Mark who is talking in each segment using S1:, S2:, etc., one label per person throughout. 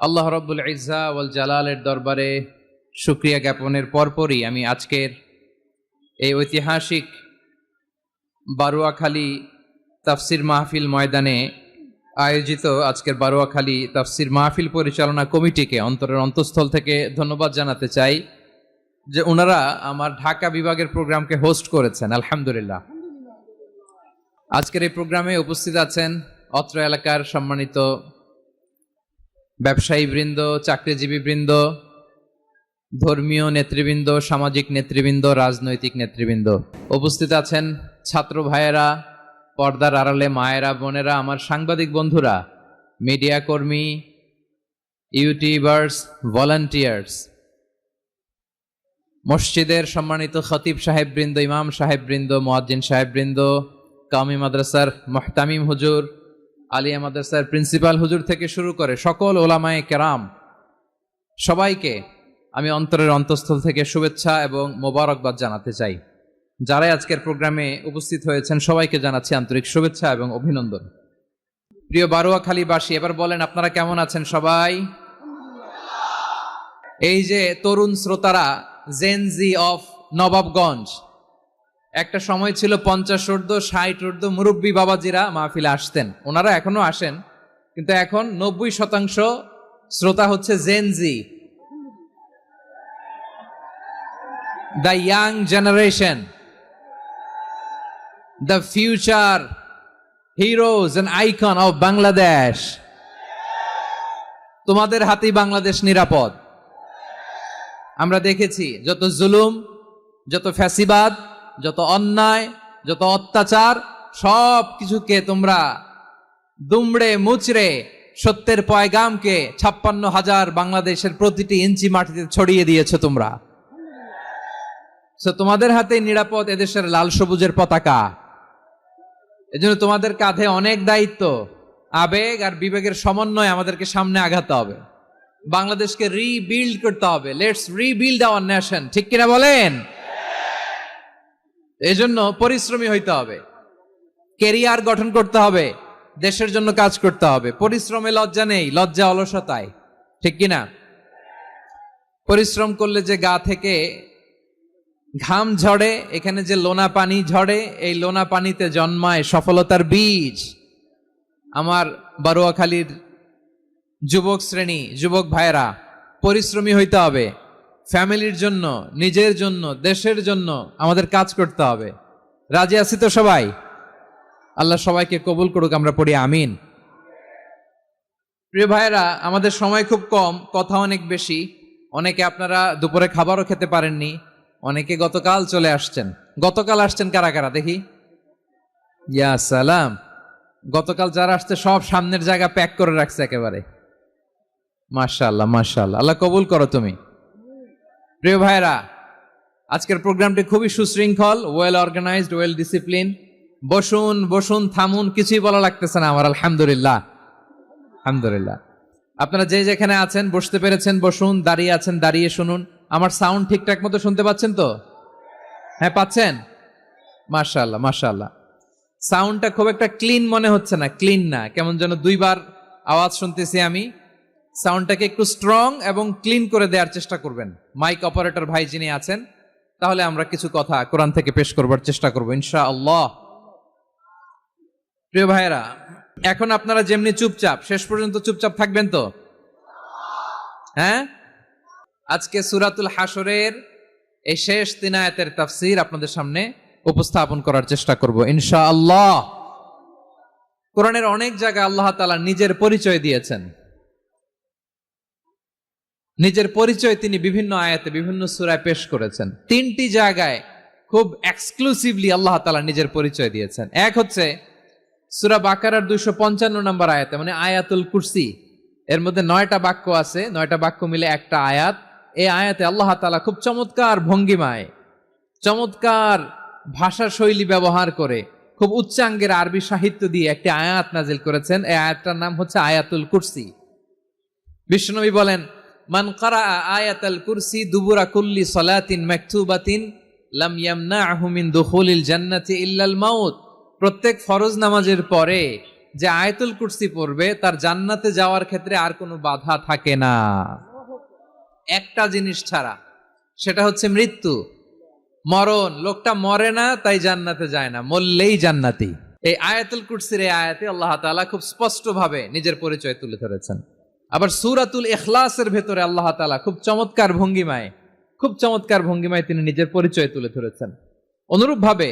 S1: আল্লাহ রাব্বুল ইজ্জা ওয়াল জালালের দরবারে শুকরিয়া জ্ঞাপনের পরপরই আমি আজকের এই ঐতিহাসিক বারুয়াখালী তাফসির মাহফিল ময়দানে আয়োজিত আজকের বারুয়াখালী তাফসির মাহফিল পরিচালনা কমিটিকে অন্তরের অন্তঃস্থল থেকে ধন্যবাদ জানাতে চাই যে ওনারা আমার ঢাকা বিভাগের প্রোগ্রামকে হোস্ট করেছেন। আলহামদুলিল্লাহ। আজকের এই প্রোগ্রামে উপস্থিত আছেন অত্র এলাকার সম্মানিত ব্যবসায়ী বৃন্দ, চাকরিজীবী বৃন্দ, ধর্মীয় নেতৃবৃন্দ, সামাজিক নেতৃবৃন্দ, রাজনৈতিক নেতৃবৃন্দ। উপস্থিত আছেন ছাত্র ভাইয়েরা, পর্দার আড়ালে মায়েরা, বোনেরা, আমার সাংবাদিক বন্ধুরা, মিডিয়া কর্মী, ইউটিউবার্স, ভলান্টিয়ার্স, মসজিদের সম্মানিত খতিব সাহেব বৃন্দ, ইমাম সাহেব বৃন্দ, মুয়াজ্জিন সাহেব বৃন্দ, কামি মাদ্রাসার মুহতামিম হুজুর, আলিয়া মাদ্রাসার প্রিন্সিপাল হুজুর থেকে শুরু করে সকল ওলামায়ে কেরাম, সবাইকে আমি অন্তরের অন্তঃস্থল থেকে শুভেচ্ছা এবং মোবারকবাদ জানাতে চাই। যারাই আজকের প্রোগ্রামে উপস্থিত হয়েছেন সবাইকে জানাচ্ছি আন্তরিক শুভেচ্ছা এবং অভিনন্দন। প্রিয় বারুয়াখালীবাসী, এবার বলেন আপনারা কেমন আছেন সবাই? এই যে তরুণ শ্রোতারা, জেনজি অফ নবাবগঞ্জ, একটা সময় ছিল 50 ঊর্ধ্ব 60 ঊর্ধ্ব মুরব্বী বাবাজিরা মাহফিলে আসতেন, ওনারা এখনো আসেন, কিন্তু এখন 90% শ্রোতা হচ্ছে Gen Z, the young generation, the future heroes and icon of Bangladesh. তোমাদের হাতেই বাংলাদেশ নিরাপদ। আমরা দেখেছি যত জুলুম, যত ফ্যাসিবাদ, যত অন্যায়, যত অত্যাচার, সব কিছুকে তোমরা দুমড়ে মুচড়ে সত্যের পয়গামকে 56,000 বাংলাদেশের প্রতিটি ইঞ্চি মাটিতে ছড়িয়ে দিয়েছো তোমরা। তোমাদের হাতে নিরাপদ এদেশের লাল সবুজের পতাকা। এজন্য তোমাদের কাঁধে অনেক দায়িত্ব, আবেগ আর বিবেকের সমন্বয়ে আমাদেরকে সামনে আগাতে হবে, বাংলাদেশকে রিবিল্ড করতে হবে। লেটস রিবিল্ড আওয়ার নেশন, ঠিক কিনা বলেন? এজন্য পরিশ্রমী হইতে হবে, কেরিয়ার গঠন করতে হবে, দেশের জন্য কাজ করতে হবে। পরিশ্রমে লজ্জা নেই, লজ্জা অলসতায়, ঠিক কিনা? পরিশ্রম করলে যে গা থেকে ঘাম ঝরে, এখানে যে লোনা পানি ঝরে, এই লোনা পানিতে জন্মায় সফলতার বীজ। আমার বারুয়াখালীর যুবক শ্রেণী, যুবক ভাইয়েরা, পরিশ্রমী হইতে হবে, ফ্যামিলির জন্য, নিজের জন্য, দেশের জন্য আমাদের কাজ করতে হবে। রাজি আছি তো সবাই? আল্লাহ সবাইকে কবুল করুক, আমরা পড়ি আমিন। প্রিয় ভাইয়েরা, আমাদের সময় খুব কম, কথা অনেক বেশি। অনেকে আপনারা দুপুরে খাবারও খেতে পারেননি, অনেকে গতকাল চলে আসছেন। গতকাল আসছেন কারা কারা দেখি? ইয়া সালাম। গতকাল যারা আসছে সব সামনের জায়গা প্যাক করে রাখছে একেবারে। মাশাআল্লাহ, মাশাআল্লাহ, আল্লাহ কবুল করো তুমি। প্রিয় ভাইরা, আজকের প্রোগ্রামটি খুবই সুশৃঙ্খল, ওয়েল অর্গানাইজড, ওয়েল ডিসিপ্লিন। বসুন বসুন, থামুন, কিছুই বলা লাগতেছে না আমার। আলহামদুলিল্লাহ, আলহামদুলিল্লাহ। আপনারা যে যেখানে আছেন বসতে পেরেছেন বসুন, দাঁড়িয়ে আছেন দাঁড়িয়ে শুনুন। আমার সাউন্ড ঠিকঠাক মতো শুনতে পাচ্ছেন তো? হ্যাঁ, পাচ্ছেন? মাশাআল্লাহ, মাশাআল্লাহ। সাউন্ডটা খুব একটা ক্লিন মনে হচ্ছে না, ক্লিন না, কেমন যেন দুইবার আওয়াজ শুনতেছি আমি। সাউন্ডটাকে একটু স্ট্রং এবং ক্লিন করে দেওয়ার চেষ্টা করবেন মাইক অপারেটর ভাই যিনি আছেন। তাহলে আমরা কিছু কথা কোরআন থেকে পেশ করবার চেষ্টা করবো ইনশাআল্লাহ। প্রিয় ভাইয়েরা, এখন আপনারা যেমনি চুপচাপ, শেষ পর্যন্ত চুপচাপ থাকবেন তো? হ্যাঁ, আজকে সূরাতুল হাশরের এই শেষ 3 আয়াতের তাফসীর আপনাদের সামনে উপস্থাপন করার চেষ্টা করব ইনশাআল্লাহ। কোরআনের অনেক জায়গায় আল্লাহ তাআলা নিজের পরিচয় দিয়েছেন। নিজের পরিচয় তিনি বিভিন্ন আয়াতে, বিভিন্ন সূরায় পেশ করেছেন। 3টি জায়গায় খুব এক্সক্লুসিভলি আল্লাহ তাআলা নিজের পরিচয় দিয়েছেন। এক হচ্ছে সূরা বাকারার 255 নম্বর আয়াতে, মানে আয়াতুল কুরসি। এর মধ্যে 9টা বাক্য আছে, 9টা বাক্য মিলে একটা আয়াত। এই আয়াতে আল্লাহ তাআলা খুব চমৎকার ভঙ্গিমায়, চমৎকার ভাষা শৈলী ব্যবহার করে, খুব উচ্চাঙ্গের আরবি সাহিত্য দিয়ে একটি আয়াত নাজিল করেছেন। এই আয়াতটার নাম হচ্ছে আয়াতুল কুরসি। বিশ্বনবী বলেন, মান ক্বারাআ আয়াতাল কুরসি দুবুরা কুল্লি সালাতিন মাকতুবাতিন লাম ইয়ামনাহু মিন দুখুলিল জান্নাতি ইল্লাল মাউত। প্রত্যেক ফরজ নামাজের পরে যে আয়াতুল কুরসি পড়বে তার জান্নাতে যাওয়ার ক্ষেত্রে আর কোনো বাধা থাকে না, একটা জিনিস ছাড়া, সেটা হচ্ছে মৃত্যু, মরণ। লোকটা মরে না তাই জান্নাতে যায় না, মরলেই জান্নাতি। এই আয়াতুল কুরসির এই আয়াতে আল্লাহ তাআলা খুব স্পষ্ট ভাবে নিজের পরিচয় তুলে ধরেছেন। আবার সূরাতুল ইখলাসের ভেতরে আল্লাহ তাআলা খুব চমৎকার ভঙ্গিমায় তিনি নিজের পরিচয় তুলে ধরেছেন। অনুরূপ ভাবে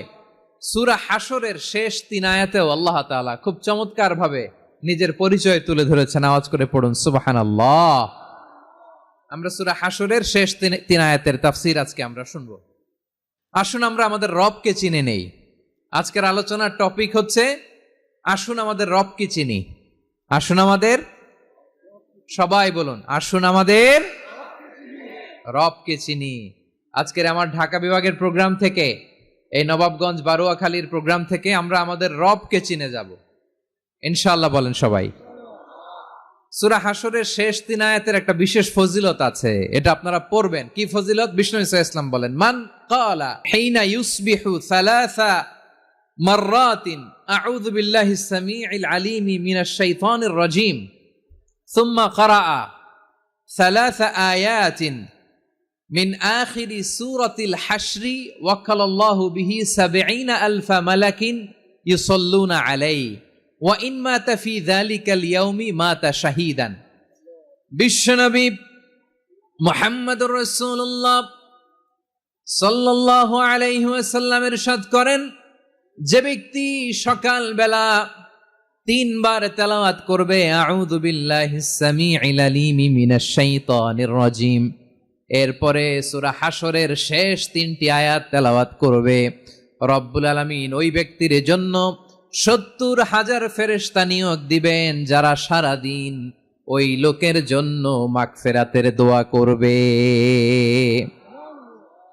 S1: সূরা হাশরের শেষ 3 আয়াতেও আল্লাহ তাআলা খুব চমৎকার ভাবে নিজের পরিচয় তুলে ধরেছেন। আওয়াজ করে পড়ুন সুবহানাল্লাহ। আমরা সূরা হাশরের শেষ 3 আয়াতের তাফসীর আজকে আমরা শুনবো। আসুন আমরা আমাদের রবকে চিনে নেই। আজকের আলোচনার টপিক হচ্ছে আসুন আমাদের রবকে চিনি। আসুন আমাদের, সবাই বলুন, আসুন আমাদের রবকে চিনি। আজকের আমার ঢাকা বিভাগের প্রোগ্রাম থেকে, এই নবাবগঞ্জ বারুয়াখালীর প্রোগ্রাম থেকে আমরা আমাদের রবকে চিনে যাব ইনশাআল্লাহ। বলেন সবাই। সূরা হাশরের শেষ 3 আয়াতের একটা বিশেষ ফজিলত আছে, এটা আপনারা পড়বেন। কি ফজিলত? বিষ্ণু ঈসা ইসলাম বলেন, মান ক্বালা হিনা ইউসবিহু সালাসা মাররাতিন আউযু বিল্লাহিস সামিউল আলিম মিনাশ শাইতানির রাজীম সুম্মা ক্বারাআ সালাসা আয়াতিন মিন আখিরি সূরাতিল হাশরি ওয়াক্কালাল্লাহু বিহি ৭০,০০০ মালাকিন ইউসাল্লুনা আলাইহি ওয়া ইন মাতা ফি যালিকাল ইয়াউমি মাতা শাহীদান। বিশ্বনবী মুহাম্মদুর রাসূলুল্লাহ সাল্লাল্লাহু আলাইহি ওয়াসাল্লাম ইরশাদ করেন, যে ব্যক্তি সকাল বেলা 3 বার তেলাওয়াত করবে আউযু বিল্লাহিস সামিউল আলিম মিনাশ শাইতানির রাজীম, এরপরে সূরা হাশরের শেষ 3টি আয়াত তেলাওয়াত করবে, রব্বুল আলামিন ওই ব্যক্তির জন্য ৭০,০০০ ফেরেশতা নিয়োগ দিবেন যারা সারা দিন ওই লোকের জন্য মাগফিরাতের দোয়া করবে।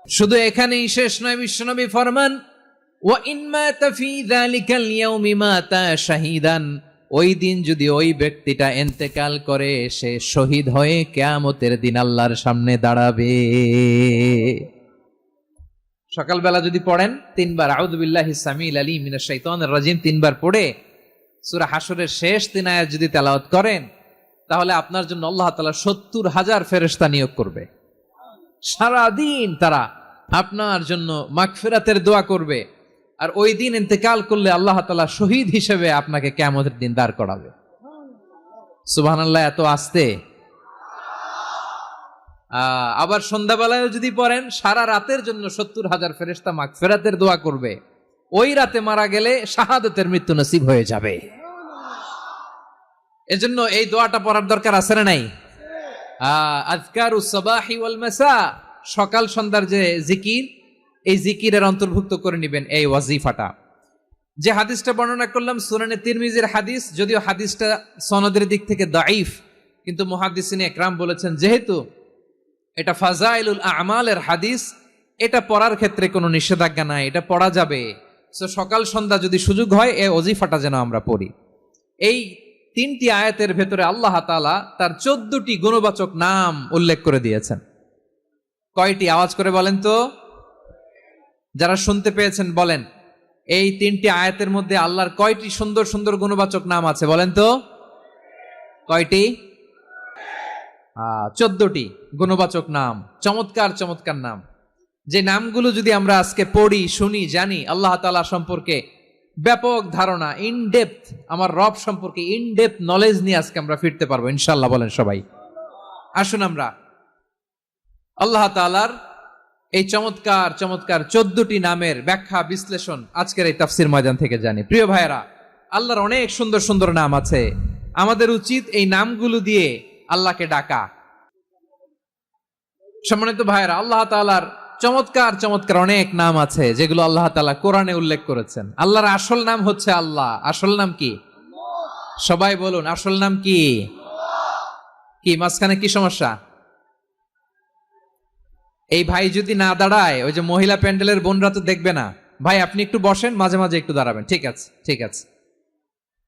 S1: শুধু এখানেই শেষ নয়, বিশ্বনবী ফরমান, ওয়া ইন মাতা ফি যালিকাল ইয়াউমি মাতা শাহীদান, ওই দিন যদি ওই ব্যক্তিটা ইন্তেকাল করে সে শহীদ হয়ে কিয়ামতের দিন আল্লাহর সামনে দাঁড়াবে। সকালবেলা যদি পড়েন 3 বার আউযু বিল্লাহিস সামিউল আলিম মিনাশ শাইতানির রাজীম 3 বার পড়ে সূরা হাশরের শেষ 3 আয়াত যদি তেলাওয়াত করেন, তাহলে আপনার জন্য আল্লাহ তাআলা ৭০,০০০ ফেরেশতা নিয়োগ করবে। সারা দিন তারা আপনার জন্য মাগফিরাতের দোয়া করবে, আর ওই দিন ইন্তেকাল করলে আল্লাহ তাআলা শহীদ হিসেবে আপনাকে কিয়ামতের দিন দাঁড় করাবে। সুবহানাল্লাহ। এত আস্তে। আবার সন্ধ্যাবেলায় যদি পড়েন, সারা রাতের জন্য ৭০,০০০ ফেরেশতা মাগফিরাতের দোয়া করবে। ওই রাতে মারা গেলে শাহাদাতের মৃত্যু নসিব হয়ে যাবে। এজন্য এই দোয়াটা পড়ার দরকার আছে না নাই? আযকারুস সাবাহি ওয়াল মাসা, সকাল সন্ধ্যার যে জিকির, এই জিকিরের অন্তর্ভুক্ত করে নেবেন এই ওয়াজিফাটা। যে হাদিসটা বর্ণনা করলাম সুনানে তিরমিজির হাদিস, যদিও হাদিসটা সনদের দিক থেকে দাঈফ, কিন্তু মুহাদ্দিসিনে ইকরাম বলেছেন যেহেতু এটা ফাজাইলুল আমালের হাদিস, এটা পড়ার ক্ষেত্রে কোনো নিষেধাজ্ঞা নাই, এটা পড়া যাবে। সো সকাল সন্ধ্যা যদি সুযোগ হয় এই ওয়াজিফাটা যেন আমরা পড়ি। এই 3টি আয়াতের ভেতরে আল্লাহ তাআলা তার 14টি গুণবাচক নাম উল্লেখ করে দিয়েছেন। কয়টি? আওয়াজ করে বলেন তো, যারা শুনতে পেয়েছেন বলেন, এই 3টি আয়াতের মধ্যে আল্লাহর কয়টি সুন্দর সুন্দর গুণবাচক নাম আছে বলেন তো? কয়টি? 14টি গুণবাচক নাম, চমৎকার চমৎকার নাম। যে নামগুলো যদি আমরা আজকে পড়ি, শুনি, জানি, আল্লাহ তাআলা সম্পর্কে ব্যাপক ধারণা, ইন ডেপথ, আমার রব সম্পর্কে ইন ডেপথ নলেজ নিয়ে আজকে আমরা ফিরতে পারবো ইনশাআল্লাহ। বলেন সবাই। আসুন আমরা আল্লাহ তাআলার এই চমৎকার চমৎকার 14টি নামের ব্যাখ্যা বিশ্লেষণ আজকের এই তাফসীর ময়দান থেকে জানি। প্রিয় ভাইয়েরা, আল্লাহর অনেক সুন্দর সুন্দর নাম আছে, আমাদের উচিত এই নামগুলো দিয়ে আল্লাহকে ডাকা। সম্মানিত ভাইয়েরা, আল্লাহ তাআলার চমৎকার চমৎকার অনেক নাম আছে যেগুলো আল্লাহ তাআলা কোরআনে উল্লেখ করেছেন। আল্লাহর আসল নাম হচ্ছে আল্লাহ। আসল নাম কি? সবাই বলুন, আসল নাম কি? কি মাঝখানে কি সমস্যা? এই ভাই যদি না দাঁড়ায়, ওই যে মহিলা প্যান্ডেলের বোনরা তো দেখবে না। ভাই আপনি একটু বসেন, মাঝে মাঝে একটু দাঁড়াবেন। ঠিক আছে, ঠিক আছে,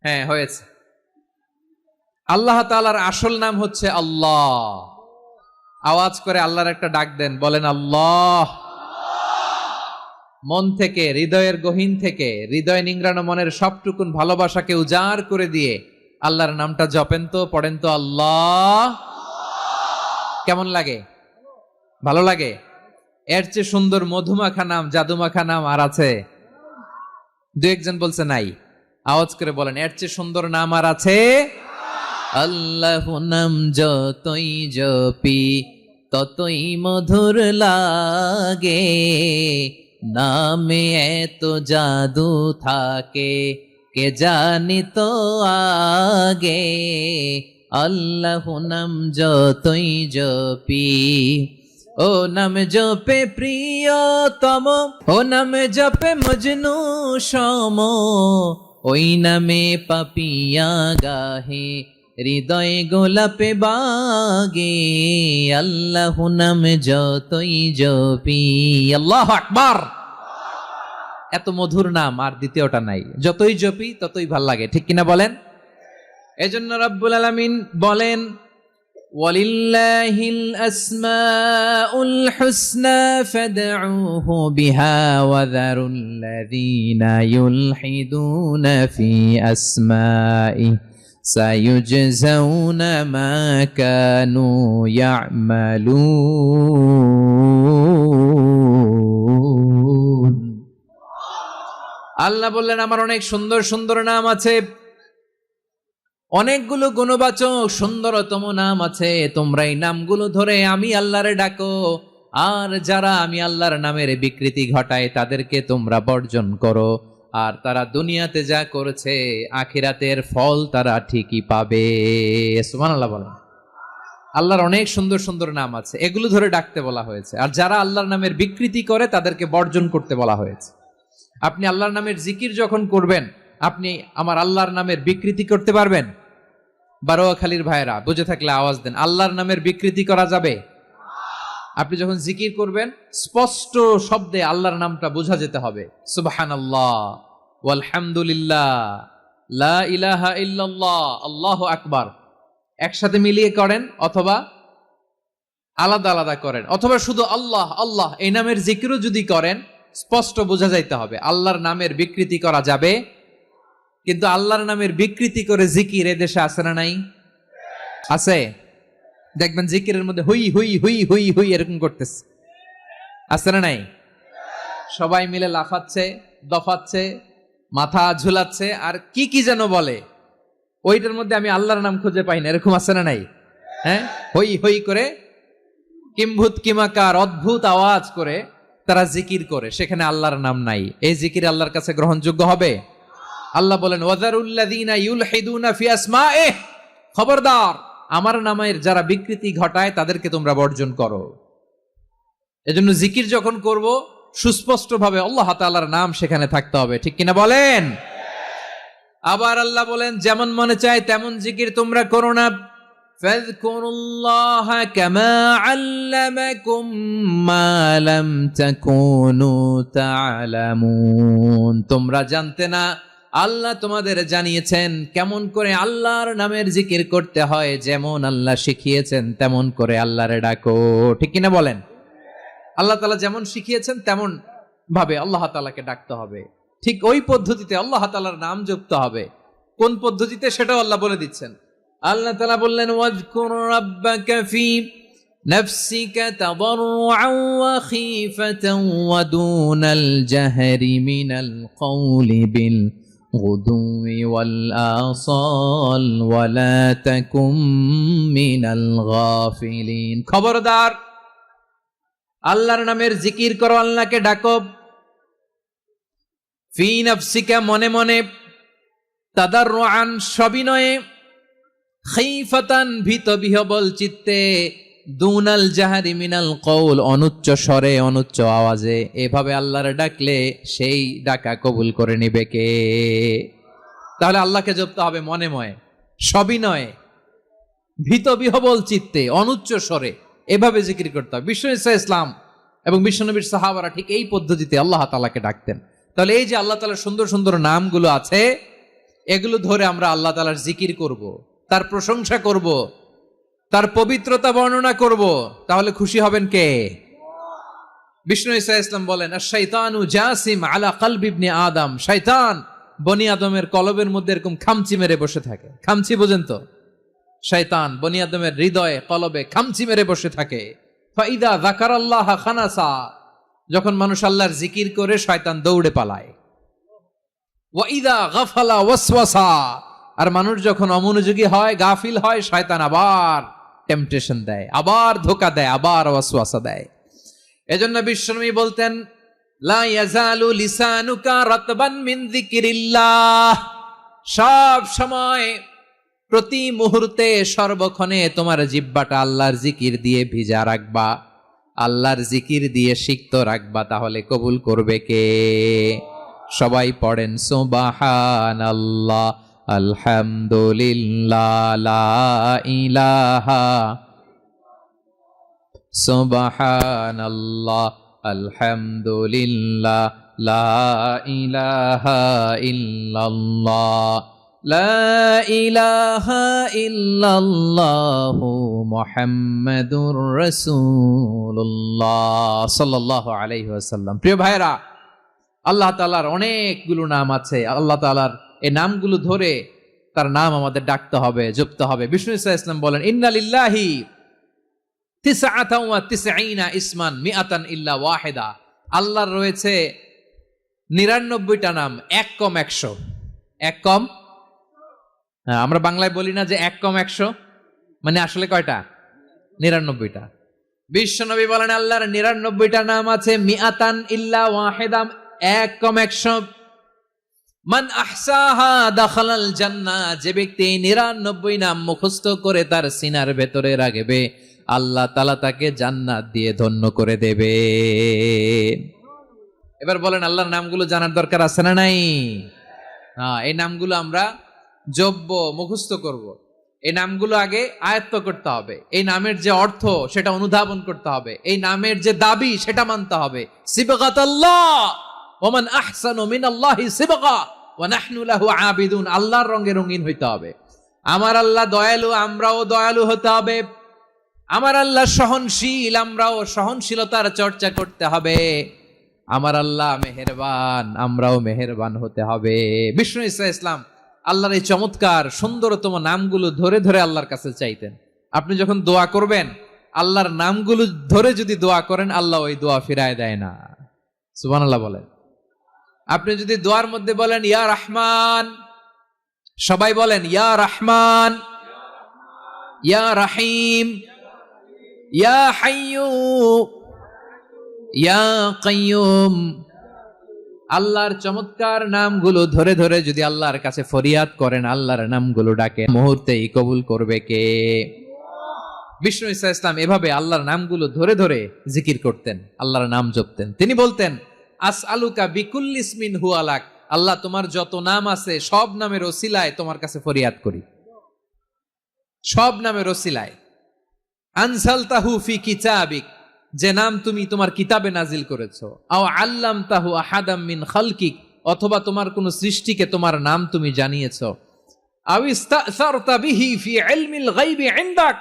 S1: হ্যাঁ হয়েছে। আল্লাহ তাআলার আসল নাম হচ্ছে আল্লাহ। আওয়াজ করে আল্লাহর একটা ডাক দেন, বলেন আল্লাহ। মন থেকে, হৃদয়ের গহীন থেকে, হৃদয় নিংড়ানো মনের সবটুকুন ভালোবাসাকে উজাড় করে দিয়ে আল্লাহর নামটা জপেন তো, পড়েন তো আল্লাহ। কেমন লাগে? ভালো লাগে? এর চেয়ে সুন্দর মধুমাখা নাম, জাদুমাখা নাম আর আছে? দু একজন বলছে নাই। আওয়াজ করে বলেন, এর চেয়ে সুন্দর নাম আর আছে? আল্লাহ নাম যতই জপি ততই মধুর লাগে, নামে এত জাদু থাকে কে জানি তো আগে। আল্লাহ নাম যতই জপি, ও নাম জপে প্রিয়তম, ও নাম জপে মজনু সম, ওই নামে পাপিয়া গাহে হৃদয় গোলাপে বাগে। আল্লাহ নাম যতই জপি, আল্লাহু আকবার। এত মধুর নাম আর দ্বিতীয়টা নাই, যতই জপি ততই ভাল লাগে, ঠিক কিনা বলেন? এজন্য রব্বুল আলামিন বলেন, ওয়ালিল্লাহিল আসমাউল হুসনা ফাদউহু বিহা ওয়া যারুল্লাযীনা ইউলহিদুনা ফি আসমাইহি সায়ুজজাউনা মা কানু ইয়ামালুন। আল্লাহ বললেন, আমার অনেক সুন্দর সুন্দর নাম আছে, অনেকগুলো গুণবাচক সুন্দরতম নাম আছে। তোমরা এই নামগুলো ধরে আমি আল্লাহরে ডাকো, আর যারা আমি আল্লাহর নামের বিকৃতি ঘটায় তাদেরকে তোমরা বর্জন করো। আর তারা দুনিয়াতে যা করেছে আখিরাতের ফল তারা ঠিকই পাবে। সুবহানাল্লাহ বলেন। আল্লাহর অনেক সুন্দর সুন্দর নাম আছে, এগুলো ধরে ডাকতে বলা হয়েছে। আর যারা আল্লাহর নামের বিকৃতি করে তাদেরকে বর্জন করতে বলা হয়েছে। আপনি আল্লাহর নামের জিকির যখন করবেন, আপনি আমার আল্লাহর নামের বিকৃতি করতে পারবেন? বারোয়াখালীর ভাইরা বুঝে থাকলে আওয়াজ দেন, আল্লাহর নামের বিকৃতি করা যাবে? আপনি যখন জিকির করবেন স্পষ্ট শব্দে আল্লাহর নামটা বোঝা যেতে হবে। সুবহানাল্লাহ, ওয়ালহামদুলিল্লাহ, লা ইলাহা ইল্লাল্লাহ, আল্লাহু আকবার। একসাথে মিলিয়ে করেন অথবা আলাদা আলাদা করেন, অথবা শুধু আল্লাহ আল্লাহ এই নামের জিকিরও যদি করেন স্পষ্ট বোঝা যাইতে হবে। আল্লাহর নামের বিকৃতি করা যাবে, কিন্তু আল্লাহর নামের বিকৃতি করে জিকির এ দেশে আছে না নাই? আছে। দেখবেন জিকিরের মধ্যে হুই হুই হুই হুই হুই এরকম করতেছে, আছে না নাই? সবাই মিলে লাফাচ্ছে, দফাচ্ছে, মাথা ঝুলাচ্ছে, আর কি কি যেন বলে, ওইটার মধ্যে আমি আল্লাহর নাম খুঁজে পাই না, এরকম আছে না নাই? হ্যাঁ, হই হই করে কিম্ভূত কিমাকার অদ্ভুত আওয়াজ করে তারা জিকির করে, সেখানে আল্লাহর নাম নাই। এই জিকির আল্লাহর কাছে গ্রহণযোগ্য হবে? আল্লাহ বলেন, ওয়াযারুল্লাযীনা ইউলহিদুনা ফি আসমাইহি, খবরদার আমার নামের যারা বিকৃতি ঘটায় তাদেরকে তোমরা বর্জন করো। এজন্য জিকির যখন করব সুস্পষ্ট ভাবে আল্লাহ তাআলার নাম সেখানে থাকতে হবে, ঠিক কিনা বলেন? আবার আল্লাহ বলেন, যেমন মনে চায় তেমন জিকির তোমরা করো না। ফাযকুরুল্লাহা কামা আল্লামাকুম মা লাম তাকুনু তা'লামুন। তোমরা জানতে না, আল্লাহ তোমাদের জানিয়েছেন কেমন করে আল্লাহর নামের জিকির করতে হয়। যেমন আল্লাহ শিখিয়েছেন তেমন করে আল্লাহরে ডাকো, ঠিক কিনা বলেন? আল্লাহ তাআলা যেমন শিখিয়েছেন তেমন ভাবে আল্লাহ তাআলাকে ডাকতে হবে, ঠিক ওই পদ্ধতিতে আল্লাহ তাআলার নাম জপতে হবে। কোন পদ্ধতিতে সেটাও আল্লাহ বলে দিচ্ছেন। আল্লাহ তাআলা বললেন, ওয়াজকুর রাব্বাকা ফি নাফসিকা তাদাররুআন ওয়া খীফাতান ওয়া দুনাল জাহরি মিনাল কওলি বিল গুদুই ওয়াল আসাল ওয়া লা তাকুম মিনাল গাফিলিন। খবরদার আল্লাহর নামের জিকির করো, আল্লাহকে ডাকো। ফি নাফসিকা মনে মনে, তাদাররুআন সবিনয়ে, খীফাতান ভীত বিহবল চিত্তে, দুনাল জাহারি মিনাল কওল অনুচ্চ স্বরে অনুচ্চ আওয়াজে। এভাবে আল্লাহর ডাকলে সেই ডাকা কবুল করে নিবে কে? তাহলে আল্লাহকে জপতে হবে মনে মনে, সবিনয়ে, ভীত বিহবল চিত্তে, অনুচ্চ স্বরে, এভাবে জিকির করতে হবে। বিশ্ব ইসলাম এবং বিশ্বনবীর সাহাবারা ঠিক এই পদ্ধতিতে আল্লাহ তাআলাকে ডাকতেন। তাহলে এই যে আল্লাহ তাআলার সুন্দর সুন্দর নামগুলো আছে, এগুলো ধরে আমরা আল্লাহ তাআলার জিকির করব, তার প্রশংসা করব, তার পবিত্রতা বর্ণনা করব, তাহলে খুশি হবেন কে? বিষ্ণু ঈসা ইসলাম বলেন আশ-শাইতানু জাসিম আলা কলবি ইবনে আদম, শয়তান বনি আদমের কলবের মধ্যে এরকম খামচি মেরে বসে থাকে। খামচি বোঝেন তো? শয়তান বনি আদমের হৃদয়ে কলবে খামচি মেরে বসে থাকে। ফাইদা যাকারাল্লাহ খানাসা, যখন মানুষ আল্লাহর জিকির করে শয়তান দৌড়ে পালায়। ওয়াইদা গাফালা ওয়াসওয়াসা, আর মানুষ যখন অমনোযোগী হয়, গাফিল হয়, শয়তান আবার টেম্পটেশন দেয়, আবার ধোঁকা দেয়, আবার ওয়াসওয়াসা দেয়। এজন্য বিশ্বনবী বলতেন লা ইয়াজালু লিসানুকা রাতবান মিন যিকিরিল্লাহ, সব সময় প্রতি মুহূর্তে সর্বক্ষণে তোমার জিহ্বাটা আল্লাহর জিকির দিয়ে ভিজা রাখবা, আল্লাহর জিকির দিয়ে সিক্ত রাখবা, তাহলে কবুল করবে কে? সবাই পড়েন সুবহানাল্লাহ আলহামদুলিল্লাহ লা ইলাহা, সুবহানাল্লাহ আলহামদুলিল্লাহ লা ইলাহা ইল্লাল্লাহ লা ইলাহা ইল্লাল্লাহু মুহাম্মাদুর রাসূলুল্লাহ সাল্লাল্লাহু আলাইহি ওয়াসাল্লাম। প্রিয় ভাইরা, আল্লাহ তাআলার অনেকগুলো নাম আছে। আল্লাহ তাআলার এই নামগুলো ধরে তার নাম আমাদের ডাকতে হবে, জপতে হবে। বিষ্ণু ঈসা ইসলাম বলেন ইন্না লিল্লাহি তিসআতান ওয়া তিসঈনা ইসমান মিআতান ইল্লা ওয়াহিদা, আল্লাহর রয়েছে 99টা নাম, এক কম 100। এক কম, আমরা বাংলায় বলি না যে এক কম 100, মানে আসলে কয়টা? 99টা। বিশ্বনবী বলেন আল্লাহর 99টা নাম আছে, মিআতান ইল্লা ওয়াহিদা, এক কম 100। মান আহসাহা দাখালাল জান্নাহ, যে ব্যক্তি 99 নাম মুখস্থ করে তার সিনার ভেতরে রাখবে, আল্লাহ তাআলা তাকে জান্নাত দিয়ে ধন্য করে দেবে। এবার বলেন আল্লাহর নামগুলো জানার দরকার আছে না নাই? এই নামগুলো আমরা জপব, মুখস্থ করব। এই নামগুলো আগে আয়ত্ত করতে হবে। এই নামের যে অর্থ সেটা অনুধাবন করতে হবে। এই নামের যে দাবি সেটা মানতে হবে। সিবগাতাল্লাহ ওয়া মান আহসানু মিনাল্লাহি সিবগা ওয়া নাহনু লাহু আবিদুন, আল্লাহর রঙে রঙিন হইতে হবে। আমার আল্লাহ দয়ালু, আমরাও দয়ালু হতে হবে। আমার আল্লাহ সহনশীল, আমরাও সহনশীলতার চর্চা করতে হবে। আমার আল্লাহ মেহেরবান, আমরাও মেহেরবান হতে হবে। বিষ্ণু ঈসা ইসলাম আল্লাহর এই চমৎকার সুন্দরতম নামগুলো ধরে ধরে আল্লাহর কাছে চাইতেন। আপনি যখন দোয়া করবেন, আল্লাহর নামগুলো ধরে যদি দোয়া করেন, আল্লাহ ওই দোয়া ফিরায় দেয় না। সুবহানাল্লাহ বলেন। আপনি যদি দোয়ার মধ্যে বলেন ইয়া রহমান, সবাই বলেন ইয়া রহমান, ইয়া রহিম, ইয়া হাইয়্যু, ইয়া কাইয়্যুম, আল্লাহর চমৎকার নামগুলো ধরে ধরে যদি আল্লাহর কাছে ফরিয়াদ করেন, আল্লাহর নামগুলো ডাকে, মুহূর্তেই কবুল করবে কে? বিষ্ণু ঈসা ইসলাম এভাবে আল্লাহর নামগুলো ধরে ধরে জিকির করতেন, আল্লাহর নাম জপতেন। তিনি বলতেন আসআলুকা বিকুল্লি ইসমিন হুয়া লাক, আল্লাহ তোমার যত নাম আছে সব নামের ওসিলায় তোমার কাছে ফরিয়াদ করি, সব নামের ওসিলায়। আনসালতাহু ফি কিতাবিক, যে নাম তুমি তোমার কিতাবে নাজিল করেছো। আও আল্লামতাহু আহাদাম মিন খালকিক, অথবা তোমার কোন সৃষ্টিকে তোমার নাম তুমি জানিয়েছো। আও ইস্তাসারতা বিহি ফি ইলমিল গায়বি ইনদাক,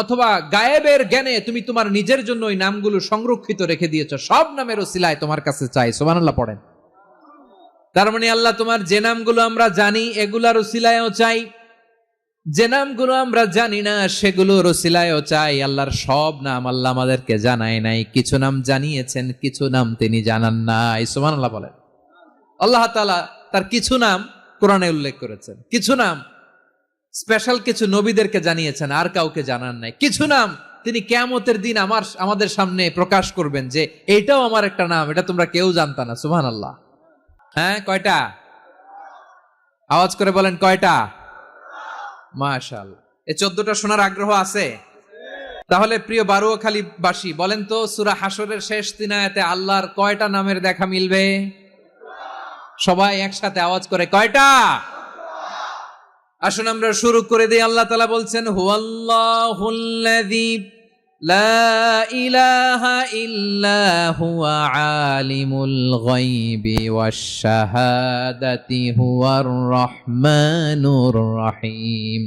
S1: অথবা গায়েবের জ্ঞানে তুমি তোমার নিজের জন্য ওই নামগুলো সংরক্ষিত রেখে দিয়েছো। সব নামের ওসিলায় তোমার কাছে চাই। সুবহানাল্লাহ পড়েন। তার মানে আল্লাহ তোমার যে নামগুলো আমরা জানি এগুলার ওসিলায়ও চাই, যে নামগুলো আমরা জানি না সেগুলোর ওসিলায়ও চাই। আল্লাহর সব নাম আল্লাহ আমাদেরকে জানায় নাই, কিছু নাম জানিয়েছেন, কিছু নাম তিনি জানান নাই। সুবহানাল্লাহ বলেন। আল্লাহ তাআলা তার কিছু নাম কোরআনে উল্লেখ করেছেন, কিছু নাম স্পেশাল কিছু নবীদেরকে জানিয়েছেন, আর কাউকে জানান নাই। কিছু নাম তিনি কিয়ামতের দিন আমাদের সামনে প্রকাশ করবেন যে এইটাও আমার একটা নাম, এটা তোমরা কেউ জানতা না। সুবহানাল্লাহ। হ্যাঁ, কয়টা? আওয়াজ করে বলেন কয়টা? মাশাআল্লাহ। এই 14টা শোনার আগ্রহ আছে? তাহলে প্রিয় বারুয়াখালীবাসী বলেন তো, সূরা হাসরের শেষ 3 আয়াতে আল্লাহর কয়টা নামের দেখা মিলবে? সবাই একসাথে আওয়াজ করে কয়টা? আসুন আমরা শুরু করে দিই। আল্লাহ তাআলা বলছেন হুয়াল্লাহুল্লাযী লা ইলাহা ইল্লা হুয়া আলিমুল গায়বি ওয়াশ শাহাদাতি হুয়ার রহমানুর রহিম।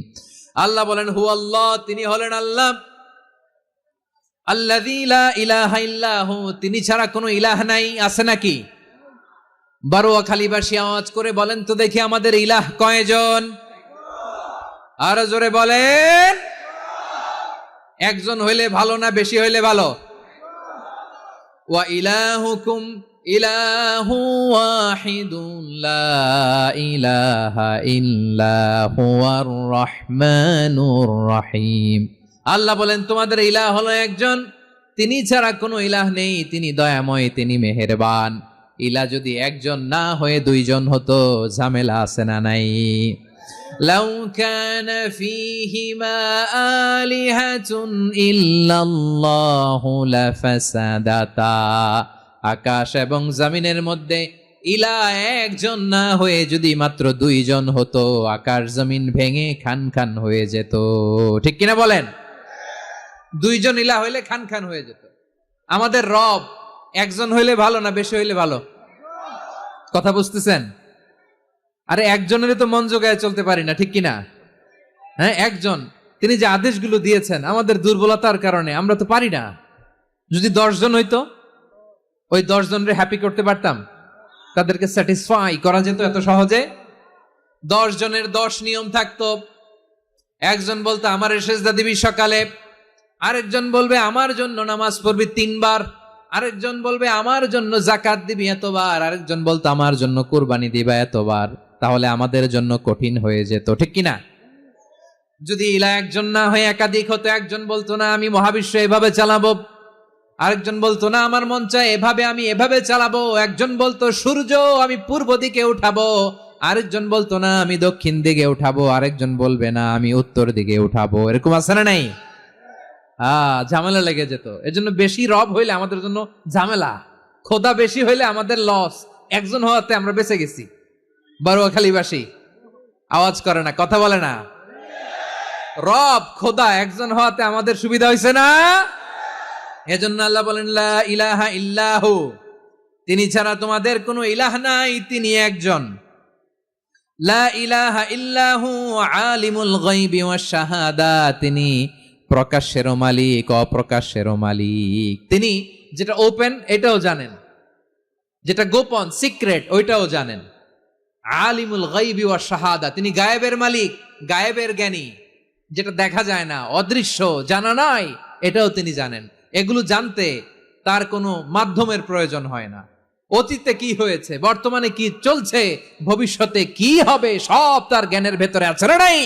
S1: আল্লাহ বলেন হুয়াল্লাহ, তিনি হলেন আল্লাহ, আল্লাযী লা ইলাহা ইল্লাহু, তিনি ছাড়া কোনো ইলাহ নাই, আছে নাকি? বারোয়াখালীবাসী আওয়াজ করে বলেন তো দেখি আমাদের ইলাহ কয়জন? আর জোরে বলেন। একজন হইলে ভালো না বেশি হইলে ভালো? ওয়া ইলাহুকুম ইলাহু ওয়াহিদুন লা ইলাহা ইল্লা হুয়ার রহমানুর রহিম। আল্লাহ বলেন তোমাদের ইলাহ হলো একজন, তিনি ছাড়া কোনো ইলাহ নেই, তিনি দয়াময়, তিনি মেহেরবান। ইলাহ যদি একজন না হয়ে দুইজন হতো, ঝামেলা আছে না নাই? লাউ কানা ফীহিমা আলিহাতুন ইল্লাল্লাহু লাফাসাদাতা, আকাশ এবং জমিনের মধ্যে ইলাহ একজন না হয়ে যদি মাত্র দুইজন হতো, আকাশ জমিন ভেঙে খান খান হয়ে যেত। ঠিক কিনা বলেন? দুইজন ইলাহ হইলে খান খান হয়ে যেত। আমাদের রব একজন হইলে ভালো না বেশি হইলে ভালো? কথা বুঝতেছেন? আরে একজনের তো মন জোগায় চলতে পারি না, ঠিক কিনা? হ্যাঁ, একজন, তিনি যে আদেশগুলো দিয়েছেন আমাদের দুর্বলতার কারণে আমরা তো পারি না। যদি 10 জন হইতো, ওই 10 জনের হ্যাপি করতে পারতাম, তাদেরকে স্যাটিসফাই করা যেত এত সহজে? 10 জনের 10 নিয়ম থাকতো। একজন বলতো আমার সেজদা দিবি সকালে, আরেকজন বলবে আমার জন্য নামাজ পড়বি 3 বার, আরেকজন বলবে আমার জন্য যাকাত দিবি এতবার, আরেকজন বলতো আমার জন্য কুরবানি দিবা এতবার। তাহলে আমাদের জন্য কঠিন হয়ে যেত, ঠিক কিনা? যদি ইলাহ একজন না হয়ে একাধিক হতো, একজন বলতো না আমি মহাবিশ্ব এভাবে চালাবো, আরেকজন বলতো না আমার মন চায় এভাবে, আমি এভাবে চালাবো, একজন বলতো সূর্য আমি পূর্ব দিকে উঠাবো, আরেকজন বলতো না আমি দক্ষিণ দিকে উঠাবো, আরেকজন বলবে না আমি উত্তর দিকে উঠাবো। এরকম আছে না নাই? ঝামেলা লেগে যেত। এজন্য বেশি রব হইলে আমাদের জন্য ঝামেলা, খোদা বেশি হইলে আমাদের লস। একজন হওয়াতে আমরা বেঁচে গেছি। বারোয়াখালীবাসী আওয়াজ করে না, কথা বলে না। রব খোদা একজন হওয়াতে আমাদের সুবিধা হয়েছে না? এজন্য আল্লাহ বলেন লা ইলাহা ইল্লাহু, তিনি ছাড়া তোমাদের কোনো ইলাহ নাই, তিনি একজন। লা ইলাহা ইল্লাহু আলিমুল গায়বি ওয়াশ শাহাদা, তিনি প্রকাশ্যেরও মালিক অপ্রকাশ্যেরও মালিক। তিনি যেটা ওপেন এটাও জানেন, যেটা গোপন সিক্রেট ওইটাও জানেন। আলিমুল গায়বি ওয়াশ শাহাদা, তিনি গায়েবের মালিক, গায়েবের জ্ঞানী, যেটা দেখা যায় না, অদৃশ্য, জানা নাই, এটাও তিনি জানেন। এগুলো জানতে তার কোনো মাধ্যমের প্রয়োজন হয় না। অতীতে কি হয়েছে, বর্তমানে কি চলছে, ভবিষ্যতে কি হবে, সব তার জ্ঞানের ভেতরে আছে না নাই?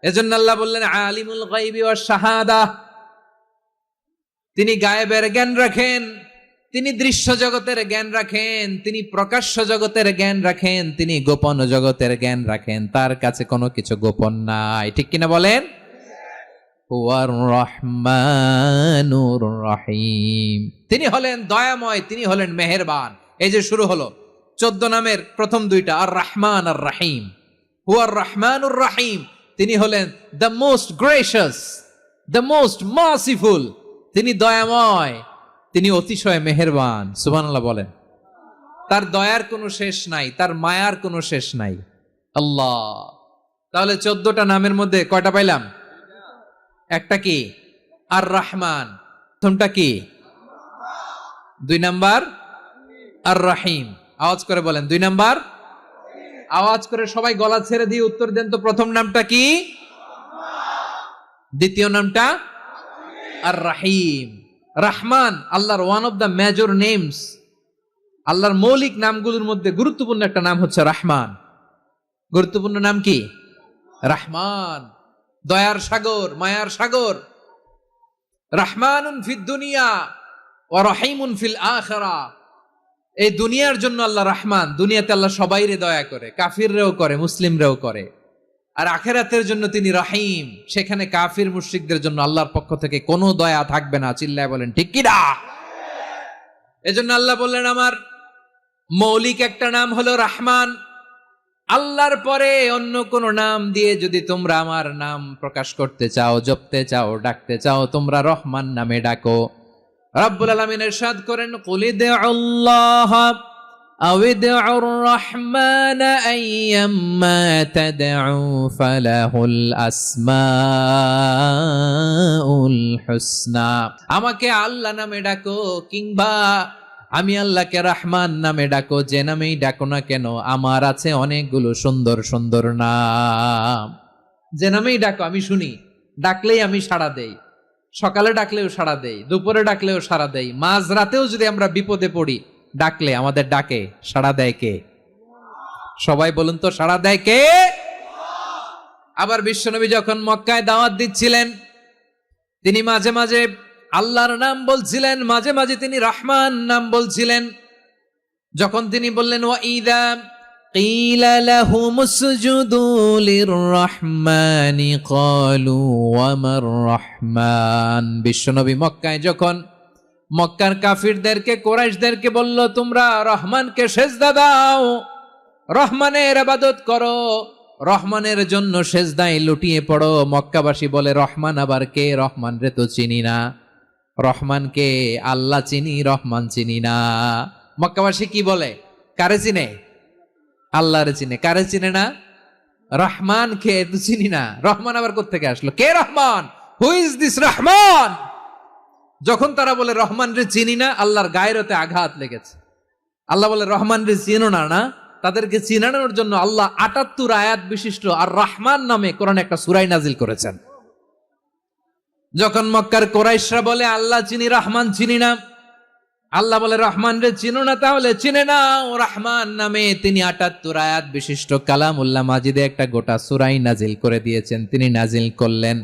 S1: এজন্য আল্লাহ বললেন আলিমুল গায়বি ওয়াশ শাহাদা, তিনি গায়েবের জ্ঞান রাখেন, তিনি দৃশ্য জগতের জ্ঞান রাখেন, তিনি প্রকাশ্য জগতের জ্ঞান রাখেন, তিনি গোপন জগতের জ্ঞান রাখেন। তার কাছে কোনো কিছু গোপন নাই, ঠিক কিনা বলেন? হুয়ার রহমানুর রহিম, তিনি হলেন দয়াময়, তিনি হলেন মেহেরবান। এই যে শুরু হলো 14 নামের প্রথম দুইটা, আর রহমান আর রহিম। হুয়ার রহমানুর রহিম, তিনি হলেন the most gracious, the most merciful, তিনি দয়াময়, তিনি অতিশয় মেহেরবান। সুবহানাল্লাহ বলেন। তার দয়ার কোনো শেষ নাই, তার মায়ার কোনো শেষ নাই। আল্লাহ, তাহলে 14টা নামের মধ্যে কয়টা পাইলাম? একটা কি? আর রহমান। প্রথমটা কি? 2 নাম্বার আর রহিম। আওয়াজ করে বলেন 2 নাম্বার। আওয়াজ করে সবাই গলা ছেড়ে দিয়ে উত্তর দেন তো, প্রথম নামটা কি? দ্বিতীয় নামটা? আর রহিম। রহমান আল্লাহর one of the major names. আল্লাহর মৌলিক নামগুলোর মধ্যে গুরুত্বপূর্ণ একটা নাম হচ্ছে রহমান। গুরুত্বপূর্ণ নাম কি? রহমান, দয়ার সাগর, মায়ার সাগর। রহমানুন ফিদ দুনিয়া ওয়া রহিমুন ফিল আখিরা। এই দুনিয়ার জন্য আল্লাহ রহমান, দুনিয়াতে আল্লাহ সবাইরে দয়া করে, কাফিররেও করে, মুসলিমরেও করে। আর আখিরাতের জন্য তিনি রহিম, সেখানে কাফির মুশরিকদের জন্য আল্লাহর পক্ষ থেকে কোনো দয়া থাকবে না। চিল্লায় বলেন ঠিক কি না? এজন্য আল্লাহ বললেন আমার মৌলিক একটা নাম হলো রহমান। আল্লাহর পরে অন্য কোন নাম দিয়ে যদি তোমরা আমার নাম প্রকাশ করতে চাও, জপতে চাও, ডাকতে চাও, তোমরা রহমান নামে ডাকো। রব্বুল আলামিন ইরশাদ করেন কুলিদুল্লাহ আউদিউর রহমান আইয়াম্মা তাদউ ফালাহুল আসমাউল হুসনা। আমাকে আল্লাহ নামে ডাকো কিংবা আমি আল্লাহকে রহমান নামে ডাকো, যে নামেই ডাকো না কেন আমার আছে অনেকগুলো সুন্দর সুন্দর নাম। যে নামেই ডাকো আমি শুনি, ডাকলেই আমি সাড়া দেই। সকালে ডাকলেও সাড়া দেই, দুপুরে ডাকলেও সাড়া দেই, মাঝ রাতেও যদি আমরা বিপদে পড়ি ডাকলে আমাদের ডাকে সাড়া দেয় কে? সবাই বলুন তো, সাড়া দেয় কে? আবার বিশ্বনবী যখন মক্কায় দাওয়াত দিচ্ছিলেন তিনি মাঝে মাঝে আল্লাহর নাম বলছিলেন, মাঝে মাঝে তিনি রহমান নাম বলছিলেন। যখন তিনি বললেন ওয়াইদা কিলা লাহুমুসজুদু লিররহমানি ক্বালু ওয়ামার রহমান। বিশ্বনবী মক্কায় যখন মক্কার কাফিরদেরকে, কুরাইশদেরকে বলল তোমরা রহমানকে সেজদা দাও, রহমানের ইবাদত করো, রহমানের জন্য সেজদায় লুটিয়ে পড়ো, মক্কাবাসী বলে রহমান আবার কে? রহমান রে তো চিনি না। রহমানকে আল্লাহ চিনি, রহমান চিনি না। মক্কাবাসী কি বলে? কারে চিনে? আল্লাহরে চিনে। কারে চিনে না? রহমান কে তো চিনি না। রহমান আবার কোত্থেকে আসলো? কে Rahman? Who is this Rahman? যখন তারা বলে রহমান রে চিনি না, আল্লাহর গায়রতে আঘাত লেগেছে। আল্লাহ বলে রহমান রে চিনো না, না? তাদেরকে চিনানোর জন্য আল্লাহ ৭৮ আয়াত বিশিষ্ট আর রহমান নামে কোরআনে একটা সূরা নাজিল করেছেন। যখন মক্কার কুরাইশরা বলে আল্লাহ চিনি, রহমান চিনি না, আল্লাহ বলে রহমান রে চিনো না, তাহলে চিনে নাও রহমান নামে। তিনি ৭৮ আয়াত বিশিষ্ট কালামুল্লাহ মাজিদে একটা গোটা সূরা নাজিল করে দিয়েছেন। তিনি নাজিল করলেন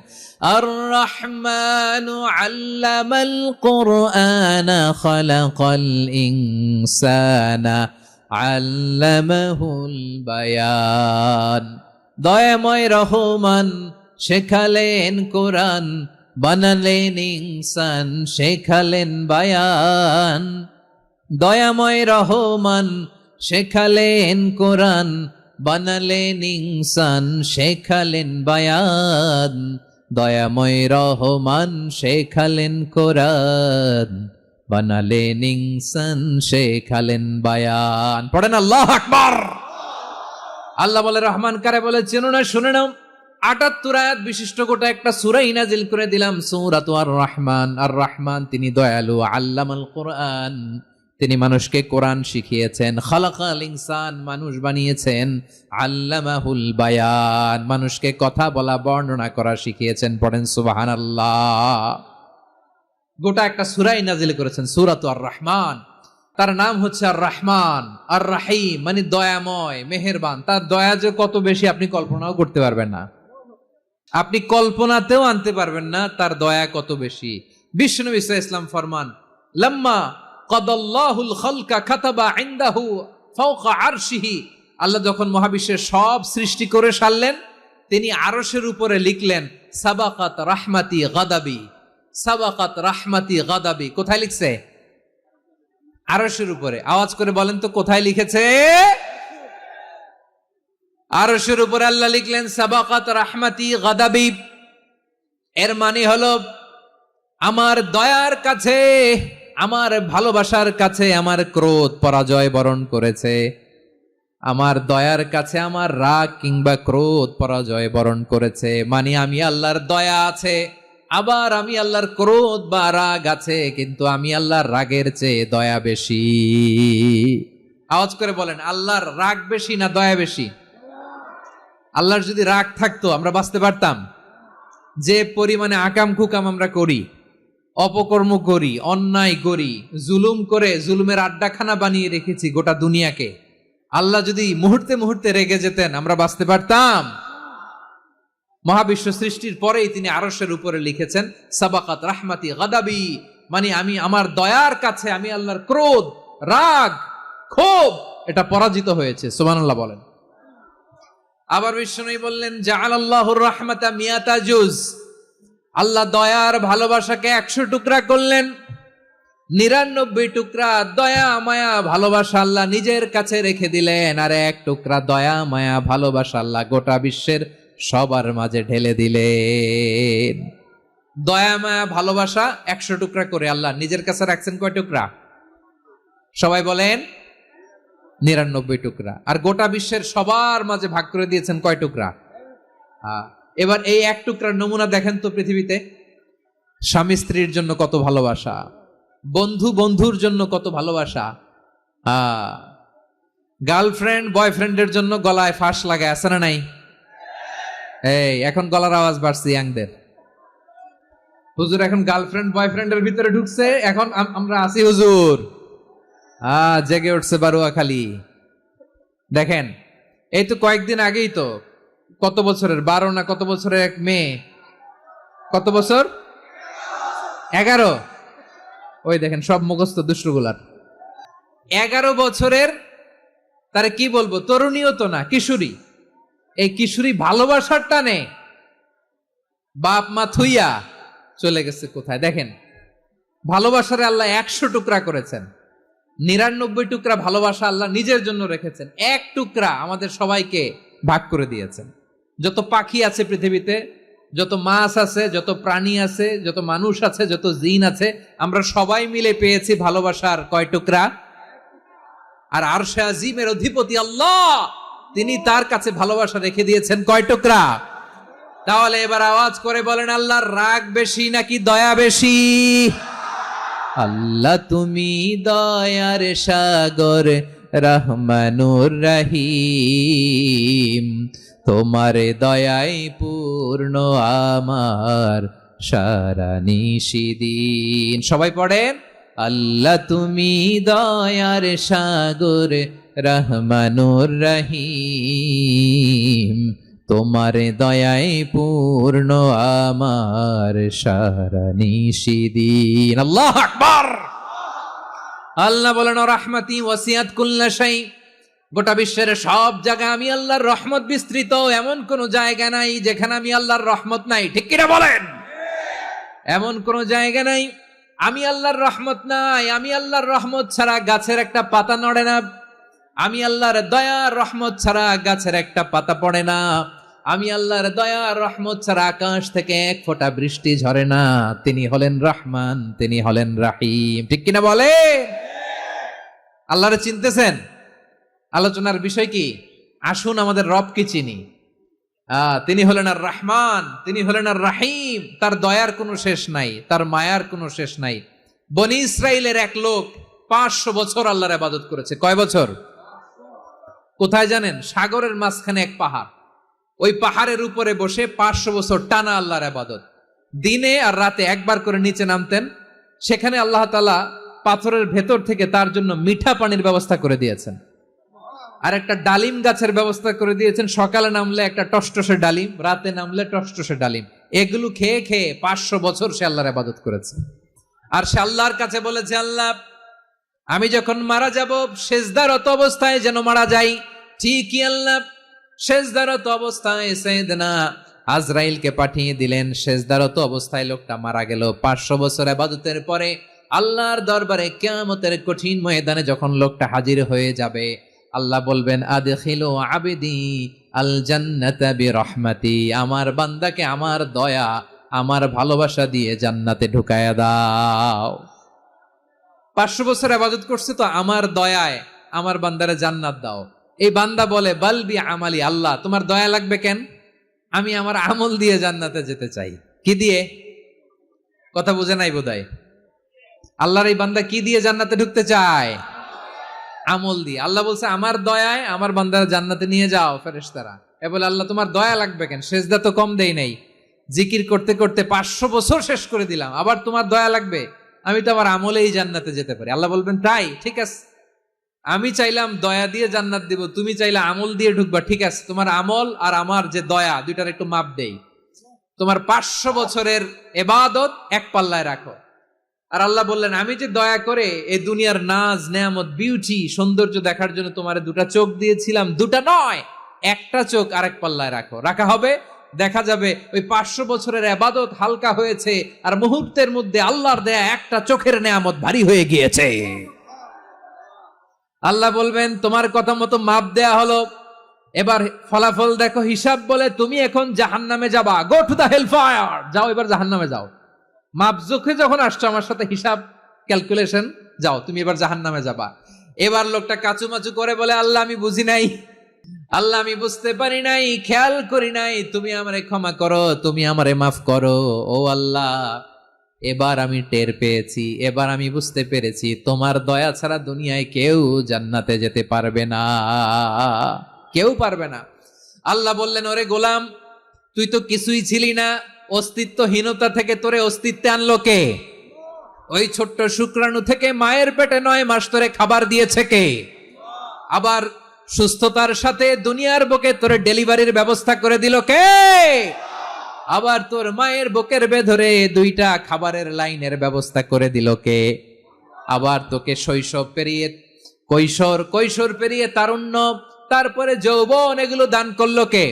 S1: আর রহমানু আল্লামাল কুরআনা খালাকাল ইনসানা আল্লামাহুল বায়ান। দয়াময় রহমান শেখালেন কোরআন, বানালেন ইনসান, শেখালেন বায়ান। দয়াময় রহমান শেখালেন কোরআন, বানালেন ইনসান, শেখালেন বায়ান। দয়াময় রহমান শেখালেন কোরআন, বানালেন ইনসান, শেখালেন বায়ান। পড়েন আল্লাহু আকবার। আল্লাহ বলে রহমান কারে বলে চেনো না? শুনে নাও, ৭৮ আয়াত বিশিষ্ট গোটা একটা সূরা নাজিল করে দিলাম, সূরাতু আর রহমান। আর রহমান তিনি দয়ালু, আল্লামাল কোরআন, তিনি মানুষকে কোরআন শিখিয়েছেন। খালাকাল ইনসান, মানুষ বানিয়েছেন। আল্লামাহুল বায়ান, মানুষকে কথা বলা, বর্ণনা করা শিখিয়েছেন। পড়েন সুবহানাল্লাহ। গোটা একটা সূরা নাজিল করেছেন, সূরাতু আর রহমান। তার নাম হচ্ছে আর রহমান। আর রাহিম মানে দয়াময়, মেহেরবান। তার দয়া যে কত বেশি আপনি কল্পনাও করতে পারবেন না, আপনি কল্পনাতেও আনতে পারবেন না তার দয়া কত বেশি। বিশ্বনবী সাল্লাল্লাহু আলাইহি ওয়াসাল্লাম ফরমান লাম্মা কাদাল্লাহুল খালকা কাতাবা ইনদাহু ফাওকা আরশিহি। আল্লাহ যখন মহাবিশ্বের সব সৃষ্টি করে সারলেন, তিনি আরশের উপরে লিখলেন সাবাকাত রাহমাতি গাদাবি। সাবাকাত রাহমাতি গাদাবি কোথায় লিখছে? আরশের উপরে। আওয়াজ করে বলেন তো কোথায় লিখেছে? আরশের উপরে আল্লাহ লিখলেন সাবাকাত রাহমাতি গাদাবি। এর মানে হলো আমার দয়ার কাছে, আমার ভালোবাসার কাছে আমার ক্রোধ পরাজয় বরণ করেছে। আমার দয়ার কাছে আমার রাগ কিংবা ক্রোধ পরাজয় বরণ করেছে। মানে আমি আল্লাহর দয়া আছে, আবার আমি আল্লাহর ক্রোধ বা রাগ আছে, কিন্তু আমি আল্লাহর রাগের চেয়ে দয়া বেশি। আওয়াজ করে বলেন আল্লাহর রাগ বেশি না দয়া বেশি? আল্লাহর যদি রাগ থাকতো আমরা বাঁচতে পারতাম? যে পরিমাণে আকাম কুকাম আমরা করি, অপকর্ম করি, অন্যায় করি, জুলুম করে জুলুমের আড্ডাখানা বানিয়ে রেখেছি গোটা দুনিয়াকে, আল্লাহ যদি মুহূর্তে মুহূর্তে রেগে যেতেন আমরা বাঁচতে পারতাম? মহাবিশ্ব সৃষ্টির পরেই তিনি আরশের উপরে লিখেছেন সাবাকাত রাহমাতি গাদাবি, মানে আমি আমার দয়ার কাছে আমি আল্লাহর ক্রোধ, রাগ, ক্ষোভ এটা পরাজিত হয়েছে। সুবহানাল্লাহ বলেন। আবার বিষ্ণু বললেন জাআলাল্লাহুর রাহমাতা মিয়াতা জুজ। আল্লাহ দয়ার ভালোবাসাকে ১০০ টুকরা করলেন। ৯৯ টুকরা দয়া মায়া ভালোবাসা আল্লাহ নিজের কাছে রেখে দিলেন, আর ১ টুকরা দয়া মায়া ভালোবাসা আল্লাহ গোটা বিশ্বের সবার মাঝে ঢেলে দিলেন। দয়া মায়া ভালোবাসা ১০০ টুকরা করে আল্লাহ নিজের কাছে রাখছেন কয় টুকরা? সবাই বলেন ৯৯ টুকরা। আর গোটা বিশ্বের সবার মাঝে ভাগ করে দিয়েছেন কয় টুকরা? এবার এই ১ টুকরার নমুনা দেখেন তো পৃথিবীতে। স্বামী স্ত্রীর জন্য কত ভালোবাসা, বন্ধু বন্ধুর জন্য কত ভালোবাসা। গার্লফ্রেন্ড বয়ফ্রেন্ডের জন্য গলায় ফাঁস লাগায়, আছে না নাই? এই এখন গলার আওয়াজ বাড়ছে ইয়াংদের। হুজুর এখন গার্লফ্রেন্ড বয়ফ্রেন্ডের ভিতরে ঢুকছে, এখন আমরা আছি হুজুর। জেগে উঠছে বারুয়াখালী। দেখেন এই তো কয়েকদিন আগেই তো, কত বছরের 12 না কত বছরের এক মেয়ে, কত বছর, 11। ওই দেখেন সব মুখস্থ দুষ্টগুলার। 11 বছরের, তারে কি বলবো, তরুণীও তো না, কিশোরী। এই কিশোরী ভালোবাসার টানে বাপ মা থুইয়া চলে গেছে কোথায়। দেখেন ভালোবাসারে আল্লাহ 100 টুকরা করেছেন, 99 টুকরা ভালোবাসা আল্লাহ নিজের জন্য রেখেছেন, 1 টুকরা আমাদের সবাইকে ভাগ করে দিয়েছেন। যত পাখি আছে পৃথিবীতে, যত মাছ আছে, যত প্রাণী আছে, যত মানুষ আছে, যত জিন আছে, আমরা সবাই মিলে পেয়েছি ভালোবাসার কয় টুকরা? আর আরশে আজিমের অধিপতি আল্লাহ, তিনি তার কাছে ভালোবাসা রেখে দিয়েছেন কয় টুকরা? তাহলে এবার আওয়াজ করে বলেন, আল্লাহর রাগ বেশি নাকি দয়া বেশি? আল্লাহ তুমি দয়ার সাগর, রহমানুর রহিম, তোমার দয়াই পূর্ণ আমার সারা নিশিদিন। সবাই পড়েন, আল্লাহ তুমি দয়ার সাগর, রহমানুর রহিম, তোমার দয়াই পূর্ণ আমার সারা নিশিদিন। আল্লাহু আকবার। আল্লাহ বলেন, রাহমাতি ওয়াসিয়াত কুল্লা শাই, গোটা বিশ্বের সব জায়গায় আমি আল্লাহর রহমত বিস্তৃত, এমন কোন জায়গা নাই যেখানে আমি আল্লাহর রহমত নাই। ঠিক কিনা বলেন? এমন কোন জায়গা নাই আমি আল্লাহর রহমত নাই। আমি আল্লাহর রহমত ছাড়া গাছের একটা পাতা নড়ে না, আমি আল্লাহর দয়া রহমত ছাড়া গাছের একটা পাতা পড়ে না, আমি আল্লাহর দয়া রহমত ছাড়া আকাশ থেকে এক ফোঁটা বৃষ্টি ঝরে না। তিনি হলেন রহমান, তিনি হলেন রাহিম। ঠিক কিনা বলে? আল্লাহরে চিনতেছেন? আলোচনার বিষয় কি? আসুন আমাদের রবকে চিনি। তিনি হলেন আর রহমান, তিনি হলেন আর রাহিম। তার দয়ার কোনো শেষ নাই, তার মায়ার কোনো শেষ নাই। বনি ইসরাইলের এক লোক 500 বছর আল্লাহর ইবাদত করেছে। কয় বছর? কোথায় জানেন? সাগরের মাঝখানে এক পাহাড়, ওই পাহাড়ের উপরে বসে 500 বছর টানা আল্লাহর ইবাদত। দিনে আর রাতে একবার করে নিচে নামতেন। সেখানে আল্লাহ তাআলা পাথরের ভেতর থেকে তার জন্য মিঠা পানির ব্যবস্থা করে দিয়েছেন, আর একটা ডালিম গাছের ব্যবস্থা করে দিয়েছেন। সকালে নামলে একটা টসটসে ডালিম, রাতে নামলে টসটসে ডালিম। এগুলো খেয়ে খেয়ে 500 বছর সে আল্লাহর ইবাদত করেছে। আর সে আল্লাহর কাছে বলেছে, আল্লাহ আমি যখন মারা যাব সেজদারত অবস্থায় যেন মারা যাই। ঠিকই আল্লাহ সেজদারত অবস্থায় সাইয়েদনা আজরাইলকে পাঠিয়ে দিলেন। সেজদারত অবস্থায় লোকটা মারা গেল। 500 বছর ইবাদতের পরে আল্লাহর দরবারে কিয়ামতের কঠিন ময়দানে যখন লোকটা হাজির হয়ে যাবে, আল্লাহ বলবেন, আদখিলু আবদি আল জান্নাতা বিরহমাতি, আমার বান্দাকে আমার দয়া, আমার ভালোবাসা দিয়ে জান্নাতে ঢুকায়া দাও। 500 বছর ইবাদত করছে তো আমার দয়ায় আমার বান্দারে জান্নাত দাও। এই বান্দা বলে, বালবি আমালি, আল্লাহ তোমার দয়া লাগবে কেন? আমি আমার আমল দিয়ে জান্নাতে যেতে চাই। কি দিয়ে? কথা বুঝে নাই বোধহয়। আল্লাহর এই বান্দা কি দিয়ে জান্নাতে ঢুকতে চায়? আমল দিয়ে। আল্লাহ বলছে, আমার দয়ায় আমার বান্দারা জান্নাতে নিয়ে যাও ফেরেশতারা। এ বলে, আল্লাহ তোমার দয়া লাগবে কেন? সেজদা তো কম দেই নাই, জিকির করতে করতে 500 বছর শেষ করে দিলাম, আবার তোমার দয়া লাগবে? আমি তো আমার আমলেই জান্নাতে যেতে পারি। আল্লাহ বলবেন, তাই ঠিক আছে, আমি চাইলাম দয়া দিয়ে জান্নাত দিব, তুমি চাইলে আমল দিয়ে ঢুকবা। ঠিক আছে, তোমার আমল আর আমার যে দয়া, দুইটার একটু মাপ দেই। তোমার 500 বছরের ইবাদত এক পাল্লায় রাখো। আর আল্লাহ বললেন, আমি যে দয়া করে এই দুনিয়ার নাজ নেয়ামত বিউটি সৌন্দর্য দেখার জন্য তোমারে 2টা চোখ দিয়েছিলাম, 2টা নয়, একটা চোখ আরেক পাল্লায় রাখো। রাখা হবে, দেখা যাবে ওই 500 বছরের ইবাদত হালকা হয়েছে, আর মুহূর্তের মধ্যে আল্লাহর দেয়া একটা চোখের নেয়ামত ভারী হয়ে গিয়েছে। আল্লাহ বলবেন, তোমার কথা মতো মাপ দেয়া হলো, এবার ফলাফল দেখো, হিসাব বলে তুমি এখন জাহান্নামে যাবা। Go to the hell fire, যাও এবার জাহান্নামে যাও। মাপ জোখে যখন আসছো আমার সাথে হিসাব ক্যালকুলেশন, যাও তুমি এবার জাহান্নামে যাবা। এবার লোকটা কাচুমাচু করে বলে, আল্লাহ আমি বুঝি নাই, আল্লাহ আমি বুঝতে পারি নাই, খেয়াল করি নাই, তুমি আমারে ক্ষমা করো, তুমি আমারে মাফ করো। ও আল্লাহ, এবার আমি টের পেয়েছি, এবার আমি বুঝতে পেরেছি তোমার দয়া ছাড়া দুনিয়ায় কেউ জান্নাতে যেতে পারবে না, কেউ পারবে না। আল্লাহ বললেন, ওরে গোলাম, তুই তো কিছুই ছিলি না, অস্তিত্বহীনতা থেকে তোরে অস্তিত্বে আনলো কে? ওই ছোট্ট শুক্রাণু থেকে মায়ের পেটে 9 মাস ধরে খাবার দিয়েছে কে? আবার সুস্থতার সাথে দুনিয়ার বুকে তোরে ডেলিভারির ব্যবস্থা করে দিল কে? আবার তোর মায়ের বুকের ভেতরে 2টা খাবারের লাইনের ব্যবস্থা করে দিল কে? আবার তোকে শৈশব পেরিয়ে কৈশোর পেরিয়ে তারুণ্য, তারপরে যৌবন, এগুলো দান করলো কে?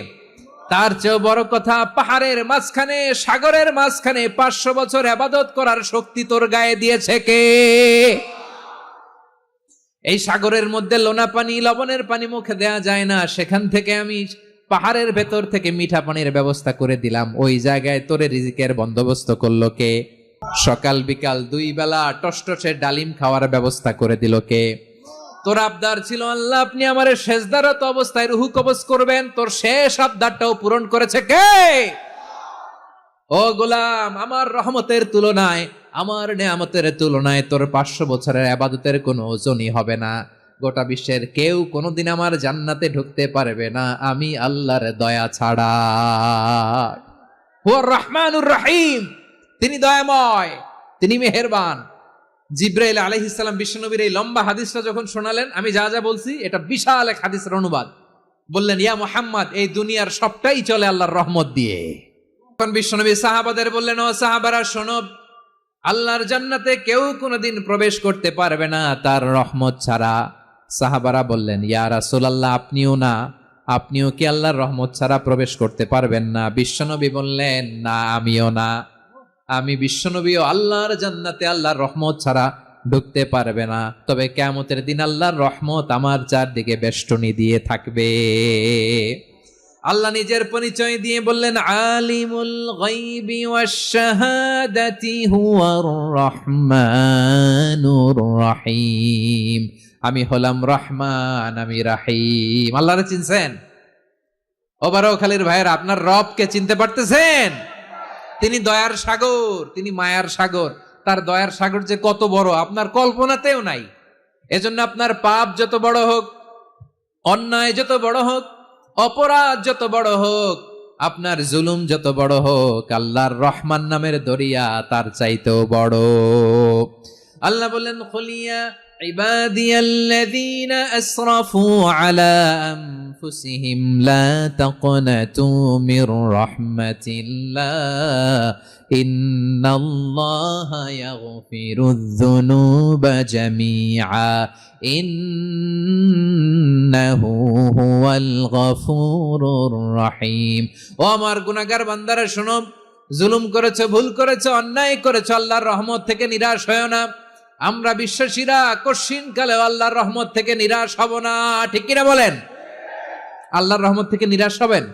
S1: তার চেয়েও বড় কথা, পাহাড়ের মাঝখানে, সাগরের মাঝখানে 500 বছর ইবাদত করার শক্তি তোর গায়ে দিয়েছে কে? এই সাগরের মধ্যে লোনা পানি, লবণের পানি মুখে দেয়া যায় না, সেখান থেকে আমি পাহাড়ের ভেতর থেকে মিঠা পানির ব্যবস্থা করে দিলাম। ওই জায়গায় তোরে রিজিকের বন্দোবস্ত করলো কে? সকাল বিকাল 2 বেলা টসটসে ডালিম খাওয়ার ব্যবস্থা করে দিল কে? তোর আবদার ছিল, আল্লাহ আপনি আমারে সেজদারত অবস্থায় রুহু কবজ করবেন, তোর শেষ আবদারটাও পূরণ করেছে কে? ও গোলাম, আমার রহমতের তুলনায়, আমার নেয়ামতের তুলনায় তোর 500 বছরের ইবাদতের কোনো ওজনই হবে না। গোটা বিশ্বের কেউ কোনোদিন আমার জান্নাতে ঢুকতে পারবে না আমি আল্লাহর দয়া ছাড়া। হুয়া রহমানুর রহিম, তিনি দয়াময়, তিনি মেহেরবান। জিব্রাইল আলাইহিস সালাম বিশ্বনবীর এই লম্বা হাদিসটা যখন শোনালেন, আমি যা যা বলছি এটা বিশাল এক হাদিসের অনুবাদ। বললেন, ইয়া মুহাম্মদ, এই দুনিয়ার সবটাই চলে আল্লাহর রহমত দিয়ে। তখন বিশ্বনবী সাহাবাদের বললেন, ও সাহাবারা শোনো, আল্লাহর জান্নাতে কেউ কোনোদিন প্রবেশ করতে পারবে না তার রহমত ছাড়া। সাহাবারা বললেন, ইয়া রাসূলুল্লাহ, আপনিও কি আল্লাহর রহমত ছাড়া প্রবেশ করতে পারবেন না? বিশ্বনবী বললেন, না, আমিও না। আমি বিশ্বনবীও আল্লাহর জান্নাতে আল্লাহর রহমত ছাড়া ঢুকতে পারবে না, তবে কিয়ামতের দিন আল্লাহর রহমত আমার চারদিকে বেষ্টনী দিয়ে থাকবে। আল্লাহ নিজের পরিচয় দিয়ে বললেন, আলিমুল গায়বি ওয়াশ শাহাদাতি হুয়ার রহমানুর রহিম। আমি হলাম রহমান, আমি রাহিম। আল্লাহরে চিনছেন? ওবারও খালির ভাইয়ের, আপনার রবকে চিনতে পারতেছেন? তিনি দয়ার সাগর, তিনি মায়ার সাগর। তার দয়ার সাগর যে কত বড় আপনার কল্পনাতেও নাই। এজন্য আপনার পাপ যত বড় হোক, অন্যায় যত বড় হোক, অপরাধ যত বড় হোক, আপনার জুলুম যত বড় হোক, আল্লাহর রহমান নামের দরিয়া তার চাইতেও বড়। আল্লাহ বললেন, খুলিয়া ইবাদিয়াল্লাযীনা আসরাফু আলা আনফুসিহিম লা তাকনাতু মির রাহমাতিল্লাহ ইন্নাল্লাহা ইয়াগফিরুয যুনুবা জামিআ ইন্নাহু হুয়াল গফুরুর রহিম। ও আমার গুনাহগার বান্দারা শোনো, জুলুম করেছো, ভুল করেছো, অন্যায় করেছো, আল্লাহর রহমত থেকে নিরাশ হয়ো না। আমরা বিশ্বাসীরা কশিনকালে আল্লাহর রহমত থেকে নিরাশ হব না, ঠিক কিনা বলেন? আল্লাহর রহমত থেকে নিরাশ হবেন?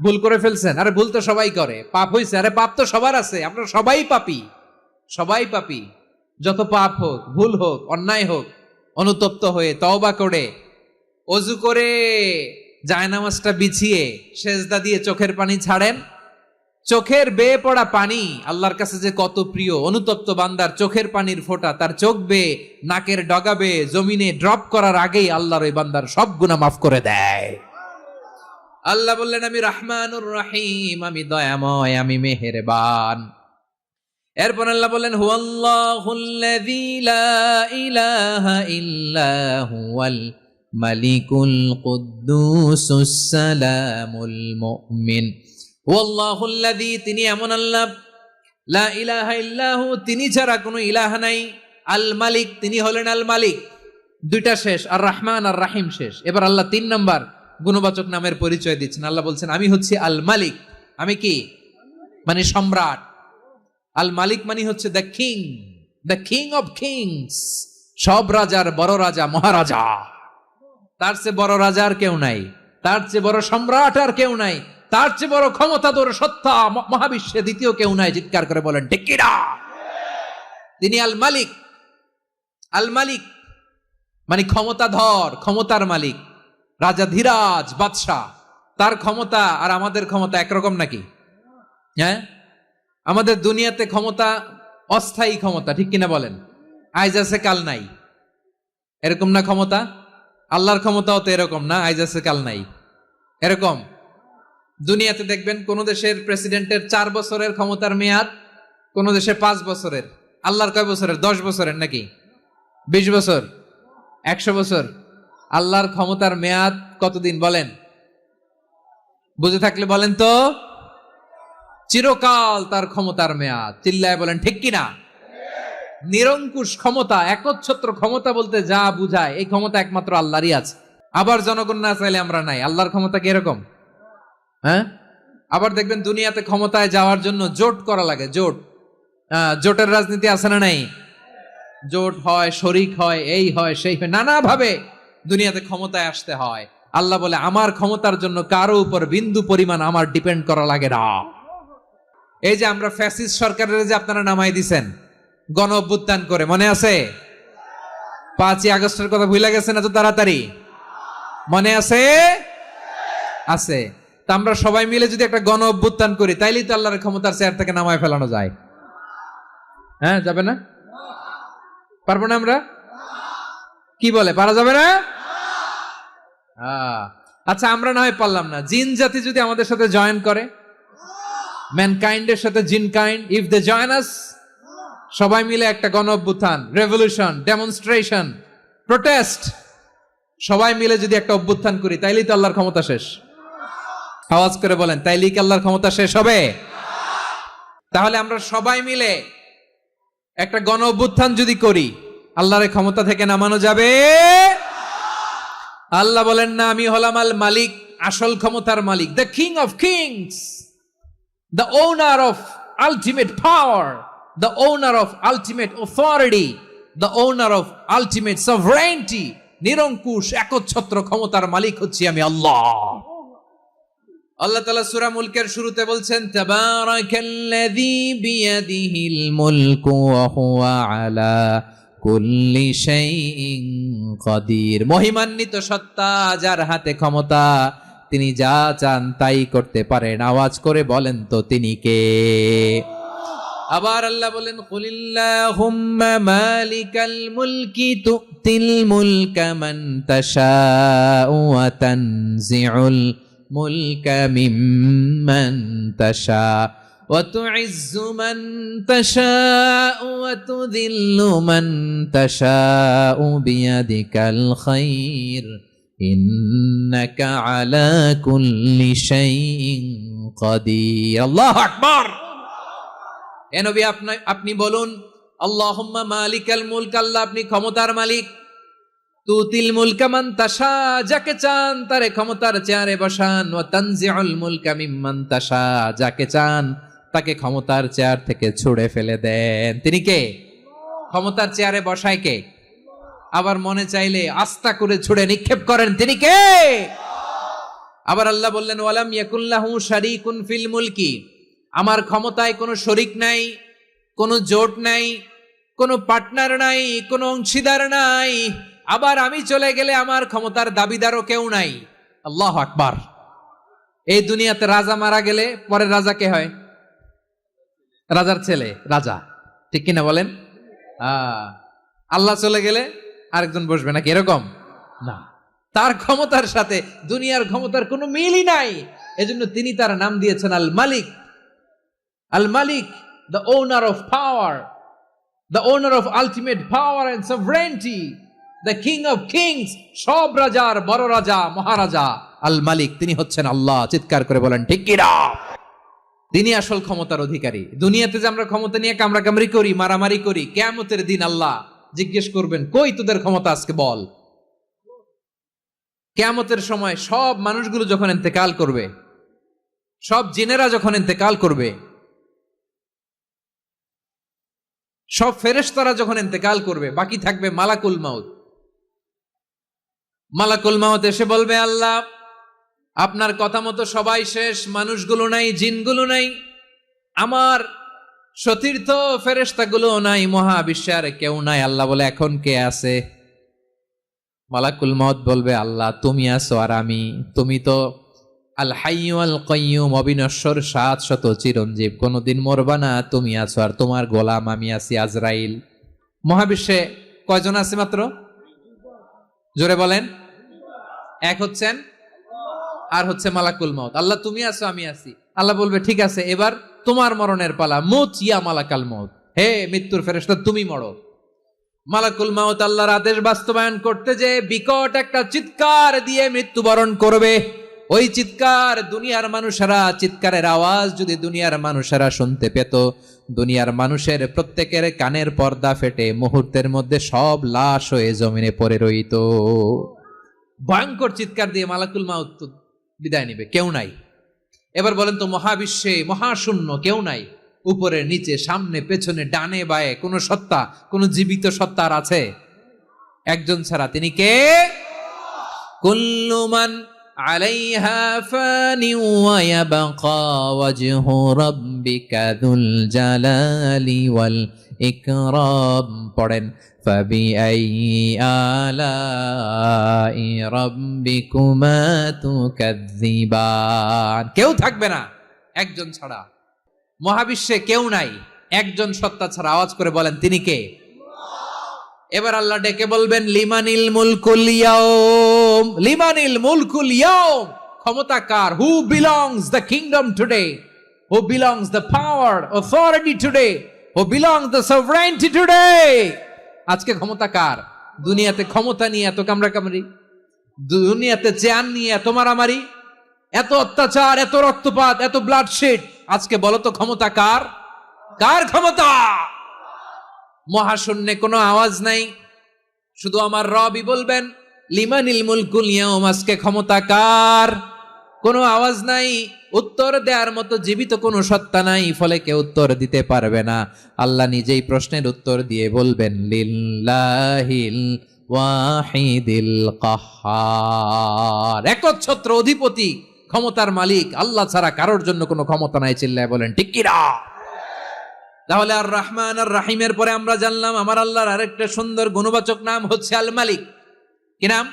S1: ভুল করে ফেলছেন, আরে ভুল তো সবাই করে। পাপ হয়েছে, আরে পাপ তো সবার আছে, আমরা সবাই পাপী, সবাই পাপী। যত পাপ হোক, ভুল হোক, অন্যায় হোক, অনুতপ্ত হয়ে তওবা করে, ওযু করে, জায়নামাজটা বিছিয়ে সেজদা দিয়ে চোখের পানি ছাড়েন। চোখের বেয়ে পড়া পানি আল্লাহর কাছে যে কত প্রিয়। অনুতপ্ত বান্দার চোখের পানির ফোঁটা তার চোখ বেয়ে, নাকের ডগা বেয়ে জমিনে ড্রপ করার আগেই আল্লাহর ওই বান্দার সব গুনাহ মাফ করে দেয়। আল্লাহ বললেন, আমি রহমানুর রহিম, আমি দয়াময়, আমি মেহেরবান। এরপর আল্লাহ বললেন, হুয়াল্লাহুল্লাযী লা ইলাহা ইল্লা হুয়াল মালিকুল কুদ্দুসুস সালামুল মুমিন। ওয়াল্লাহুল্লাযী, তিনি এমন আল্লাহ, লা ইলাহা ইল্লাহু, তিনি ছাড়া কোনো ইলাহ নাই। আল মালিক, তিনি হলেন আল মালিক। 2টা শেষ, আর রহমান আর রাহিম শেষ। এবার আল্লাহ 3 নাম্বার গুণবাচক নামের পরিচয় দিচ্ছেন। আল্লাহ বলছেন, আমি হচ্ছি আল মালিক। আমি কি? মানে সম্রাট। আল মালিক মানে হচ্ছে the king, the king of kings, সব রাজার বড় রাজা, মহারাজা। তার চেয়ে বড় রাজা আর কেউ নাই, তার চেয়ে বড় সম্রাট আর কেউ নাই, তার চেয়ে বড় ক্ষমতাধর সত্তা মহাবিশ্বে দ্বিতীয় কেউ নাই। চিৎকার করে বলেন ঠিক কিনা? তিনি আল মালিক। আল মালিক মানে ক্ষমতাধর, ক্ষমতার মালিক, রাজা ধীরাজ বাদশাহ। তার ক্ষমতা আর আমাদের ক্ষমতা একরকম নাকি? হ্যাঁ, আমাদের দুনিয়াতে ক্ষমতা অস্থায়ী ক্ষমতা, ঠিক কিনা বলেন? আইজ আছে কাল নাই, এরকম না ক্ষমতা? আল্লাহর ক্ষমতাও তো এরকম না, আইজ আছে কাল নাই এরকম। দুনিয়াতে দেখবেন কোন দেশের প্রেসিডেন্টের 4 বছরের ক্ষমতার মেয়াদ, কোন দেশে 5 বছরের। আল্লাহর কয় বছরের? 10 বছরের নাকি 20 বছর, 100 বছর? আল্লাহর ক্ষমতার মেয়াদ কতদিন বলেন? বুঝে থাকলে বলেন তো। চিরকাল তার ক্ষমতার মেয়াদ। চিল্লায় বলেন ঠিক কিনা? নিরঙ্কুশ ক্ষমতা, একচ্ছত্র ক্ষমতা বলতে যা বুঝায়, এই ক্ষমতা একমাত্র আল্লাহরই আছে। আবার জনগণ না চাইলে আমরা নাই। আল্লাহর ক্ষমতা কি এরকম? হ্যাঁ। আবার দেখবেন দুনিয়াতে ক্ষমতায় যাওয়ার জন্য জোট করা লাগে, জোট। জোটের রাজনীতি আছে না নাই? জোট হয়, শরিক হয়, এই হয় সেই হয়, নানা ভাবে দুনিয়াতে ক্ষমতায় আসতে হয়। আল্লাহ বলে আমার ক্ষমতার জন্য কারো উপর বিন্দু পরিমাণ আমার ডিপেন্ড করা লাগে না। এই যে আমরা ফ্যাসিস্ট সরকারের যে আপনারা নামাই দিছেন গণ অভ্যুত্থান করে, মনে আছে? 5ই আগস্টের কথা ভুলে গেছেন এত তাড়াতাড়ি? মনে আছে? আছে। তা আমরা সবাই মিলে যদি একটা গণ অভ্যুত্থান করি, তাইলেই তো আল্লাহর ক্ষমতার চেয়ার থেকে নামায় ফেলানো যায়। হ্যাঁ, যাবে না? পারবো না আমরা? কি বলে, পারা যাবে না? আচ্ছা, আমরা না হয় পারলাম না, জিন জাতি যদি আমাদের সাথে জয়েন করে, ম্যানকাইন্ডের সাথে জিনকাইন্ড, ইফ দে জয়েন আস, সবাই মিলে একটা গণ অভ্যুত্থান, রেভলিউশন, ডেমনস্ট্রেশন, প্রোটেস্ট, সবাই মিলে যদি একটা অভ্যুত্থান করি, তাইলেই তো আল্লাহর ক্ষমতা শেষ। আওয়াজ করে বলেন, তাইলেই কি আল্লাহর ক্ষমতা শেষ হবে? তাহলে আমরা সবাই মিলে একটা গণ অভ্যুত্থান যদি করি, আল্লাহর ক্ষমতা থেকে নামানো যাবে? আল্লাহ বলেন না, আমি হলাম আল মালিক, আসল ক্ষমতার মালিক, the king of kings, the owner of ultimate power, the owner of ultimate authority, the owner of ultimate sovereignty, নিরঙ্কুশ একচ্ছত্র ক্ষমতার মালিক হচ্ছি আমি আল্লাহ। আল্লাহ তাআলা সূরা মুলকের শুরুতে বলছেন, তাবারাকাল্লাযী বিয়াদিহিল মুলকু ওয়া হুয়া আলা কুল্লি শাইইন কাদির। মহিমান্বিত সত্তা যার হাতে ক্ষমতা, তিনি যা চান তাই করতে পারেন। আওয়াজ করে বলেন তো তিনি কে? আবার আল্লাহ বলেন, কুলিল্লাহুম্মা মালিকাল মুলকি তুতিল মুলকা মান তাশাউ ওয়া তানজিউল মুলকা মিম্মান তাশা ওয়া তুইজ্জু মান তাশাউ ওয়া তুযিল্লু মান তাশাউ বিয়াদিকাল খায়র ইন্নাকা আলা কুল্লি শাইইন কাদির। আল্লাহু আকবার। এ নবী, আপনি বলুন, আল্লাহুম্মা মালিকাল মুলক, আল্লাহ আপনি ক্ষমতার মালিক। তুতিল মুলকা মান তাশা, যাকে চান তারে ক্ষমতার চেয়ারে বসান। ওয়া তানজিউল মুলকা মিম্মান তাশা, যাকে চান তাকে ক্ষমতার চেয়ার থেকে ছুঁড়ে ফেলে দেন। তিনি কে? ক্ষমতার চেয়ারে বসায় কে? আবার মনে চাইলে আস্থা করে ছুড়ে নিক্ষেপ করেন, তিনি কে? আবার আল্লাহ বললেন, ওয়ালাম ইয়াকুল্লাহু শারীকুন ফিল মুলকি, আমার ক্ষমতায় কোনো শরিক নাই, কোনো জোট নাই, কোনো পার্টনার নাই, কোনো অংশীদার নাই। আবার আমি চলে গেলে আমার ক্ষমতার দাবিদারও কেউ নাই। আল্লাহু আকবার। এই দুনিয়াতে রাজা মারা গেলে পরে রাজা কে হয়? রাজার ছেলে রাজা, ঠিক কিনা বলেন? আল্লাহ চলে গেলে আরেকজন বসবে নাকি? এরকম না। তার ক্ষমতার সাথে দুনিয়ার ক্ষমতার কোনো মিলই নাই। এজন্য তিনি তার নাম দিয়েছেন আল মালিক। আল মালিক, the owner of power, the owner of ultimate power and sovereignty, the king of kings, সব রাজার বড় রাজা, মহারাজা আল মালিক, তিনি হচ্ছেন আল্লাহ। চিৎকার করে বলেন ঠিক কিনা? তিনি আসল ক্ষমতার অধিকারী। দুনিয়াতে যে আমরা ক্ষমতা নিয়ে কামড়াকামড়ি করি, মারামারি করি, কিয়ামতের দিন আল্লাহ জিজ্ঞেস করবেন, কই তোদের ক্ষমতা আজকে বল। কিয়ামতের সময় সব মানুষগুলো যখন ইন্তেকাল করবে, সব জিনেরা যখন ইন্তেকাল করবে, সব ফেরেশতারা যখন ইন্তেকাল করবে, বাকি থাকবে মালাকুল মাউত। মালাকুল মাউত এসে বলবে, আল্লাহ আপনার কথা মতো সবাই শেষ, মানুষগুলো নাই, জিনগুলো নাই, আমার সতীর্থ ফেরেশতাগুলো নাই, মহাবিশ্বে আর কেউ নাই। আল্লাহ বলে, এখন কে আছে? মালাকুল মাউত বলবে, আল্লাহ তুমি আছো আর আমি। তুমি তো আল হাইয়্যু আল কাইয়্যুম, অবিনশ্বর, শাশ্বত, চিরঞ্জীব, কোনদিন মরবা না, তুমি আছো, আর তোমার গোলাম আমি আছি আজরাইল। মহাবিশ্বে কয়জন আছে মাত্র? জোরে বলেন। এক হচ্ছেন, আর হচ্ছে মালাকুল মাউত। আল্লাহ তুমি আছো আমি আছি। আল্লাহ বলবে ঠিক আছে, এবার তোমার মরণের পালা, মুত ইয়া মালাকাল মাউত, হে মৃত্যুর ফেরেশতা তুমি মরো। মালাকুল মাউত আল্লাহর আদেশ বাস্তবায়ন করতে যে বিকট একটা চিৎকার দিয়ে মৃত্যুবরণ করবে। ওই চিৎকার দুনিয়ার মানুষেরা, চিৎকারের আওয়াজ যদি দুনিয়ার মানুষেরা শুনতে পেত, দুনিয়ার মানুষের প্রত্যেকের কানের পর্দা ফেটে মুহূর্তের মধ্যে সব লাশ হয়ে জমিনে পড়ে রইত। ভয়ঙ্কর চিৎকার দিয়ে মালাকুল মাউত বিদায় নিবে, কেউ নাই। এবার বলেন তো, মহাবিশ্বে মহাশূন্য, কেউ নাই, উপরে নিচে সামনে পেছনে ডানে বায়ে কোন সত্তা, কোন জীবিত সত্তা আর আছে? একজন ছাড়া, তিনি কে? কুল্লু মান আলাইহা ফানি ওয়া ইয়াবকা ওয়াজহু রাব্বিকা যুল জালালি ওয়াল ইকরাম। পড়েন, ফাবিআইয়ি আলাই রাব্বিকুমা তুকাযযিবান। কেউ থাকবে না একজন ছাড়া, মহাবিশ্বে কেউ নাই একজন সত্তা ছাড়া। আওয়াজ করে বলেন তিনি কে? এবার আল্লাহ ডেকে বলবেন, লিমানিল মুলকুল ইয়াউম, লিমানিল মুলকুল ইয়াউম, ক্ষমতা কার? Who belongs the kingdom today, who belongs the power authority today, who belongs the sovereignty today. আজকে ক্ষমতা কার? দুনিয়াতে ক্ষমতা নিয়ে এত কামড়াকামড়ি, দুনিয়াতে চেয়ার নিয়ে এত মারামারি, এত অত্যাচার, এত রক্তপাত, এত ব্লাডশেড, আজকে বলো তো ক্ষমতা কার? কার ক্ষমতা? মহাশূন্যে কোনো আওয়াজ নাই, শুধু আমার রবই বলবেন লিমানিল মুলকুল ইয়াউম, আজকে ক্ষমতা কার? কোনো আওয়াজ নাই, উত্তর দেওয়ার মতো জীবিত কোনো সত্তা নাই, ফলে কেউ উত্তর দিতে পারবে না। আল্লাহ নিজেই প্রশ্নের উত্তর দিয়ে বলবেন, লিল্লাহিল ওয়াহিদিল কাহ্হার, একচ্ছত্র অধিপতি, ক্ষমতার মালিক আল্লাহ ছাড়া কারোর জন্য কোনো ক্ষমতা নাই। চিল্লায় বলেন ঠিক কিনা? তাহলে আর রহমান আর রাহিমের পরে আমরা জানলাম আমার আল্লাহর আরেকটা সুন্দর গুণবাচক নাম হচ্ছে আল মালিক। কি নাম?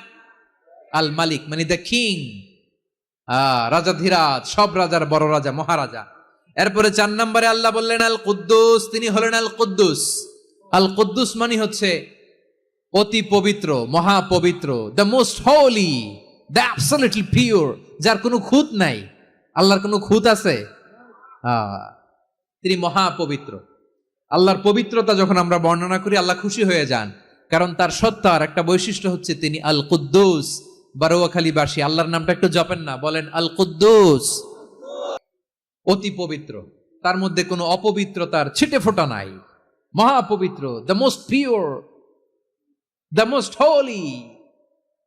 S1: আল মালিক, মানে দ্য কিং, রাজাধিরাজ, সব রাজার বড় রাজা, মহারাজা। এরপরে 4 নম্বরে আল্লাহ বললেন আল কুদ্দুস, তিনি হলেন আল কুদ্দুস। আল কুদ্দুস মানে হচ্ছে অতি পবিত্র, মহাপবিত্র, the most holy, the absolutely pure, যার কোনো খুঁত নাই। আল্লাহর কোনো খুঁত আছে? তিনি মহাপবিত্র। আল্লাহর পবিত্রতা যখন আমরা বর্ণনা করি আল্লাহ খুশি হয়ে যান, কারণ তার সত্তার একটা বৈশিষ্ট্য হচ্ছে তিনি আল কুদ্দুস। বারোয়াখালীবাসী আল্লাহর নামটা একটু জপেন না, বলেন আল কুদ্দুস, অতি পবিত্র, তার মধ্যে কোনো অপবিত্রতার ছিটে ফোঁটা নাই, মহাপবিত্র, the most pure, the most holy,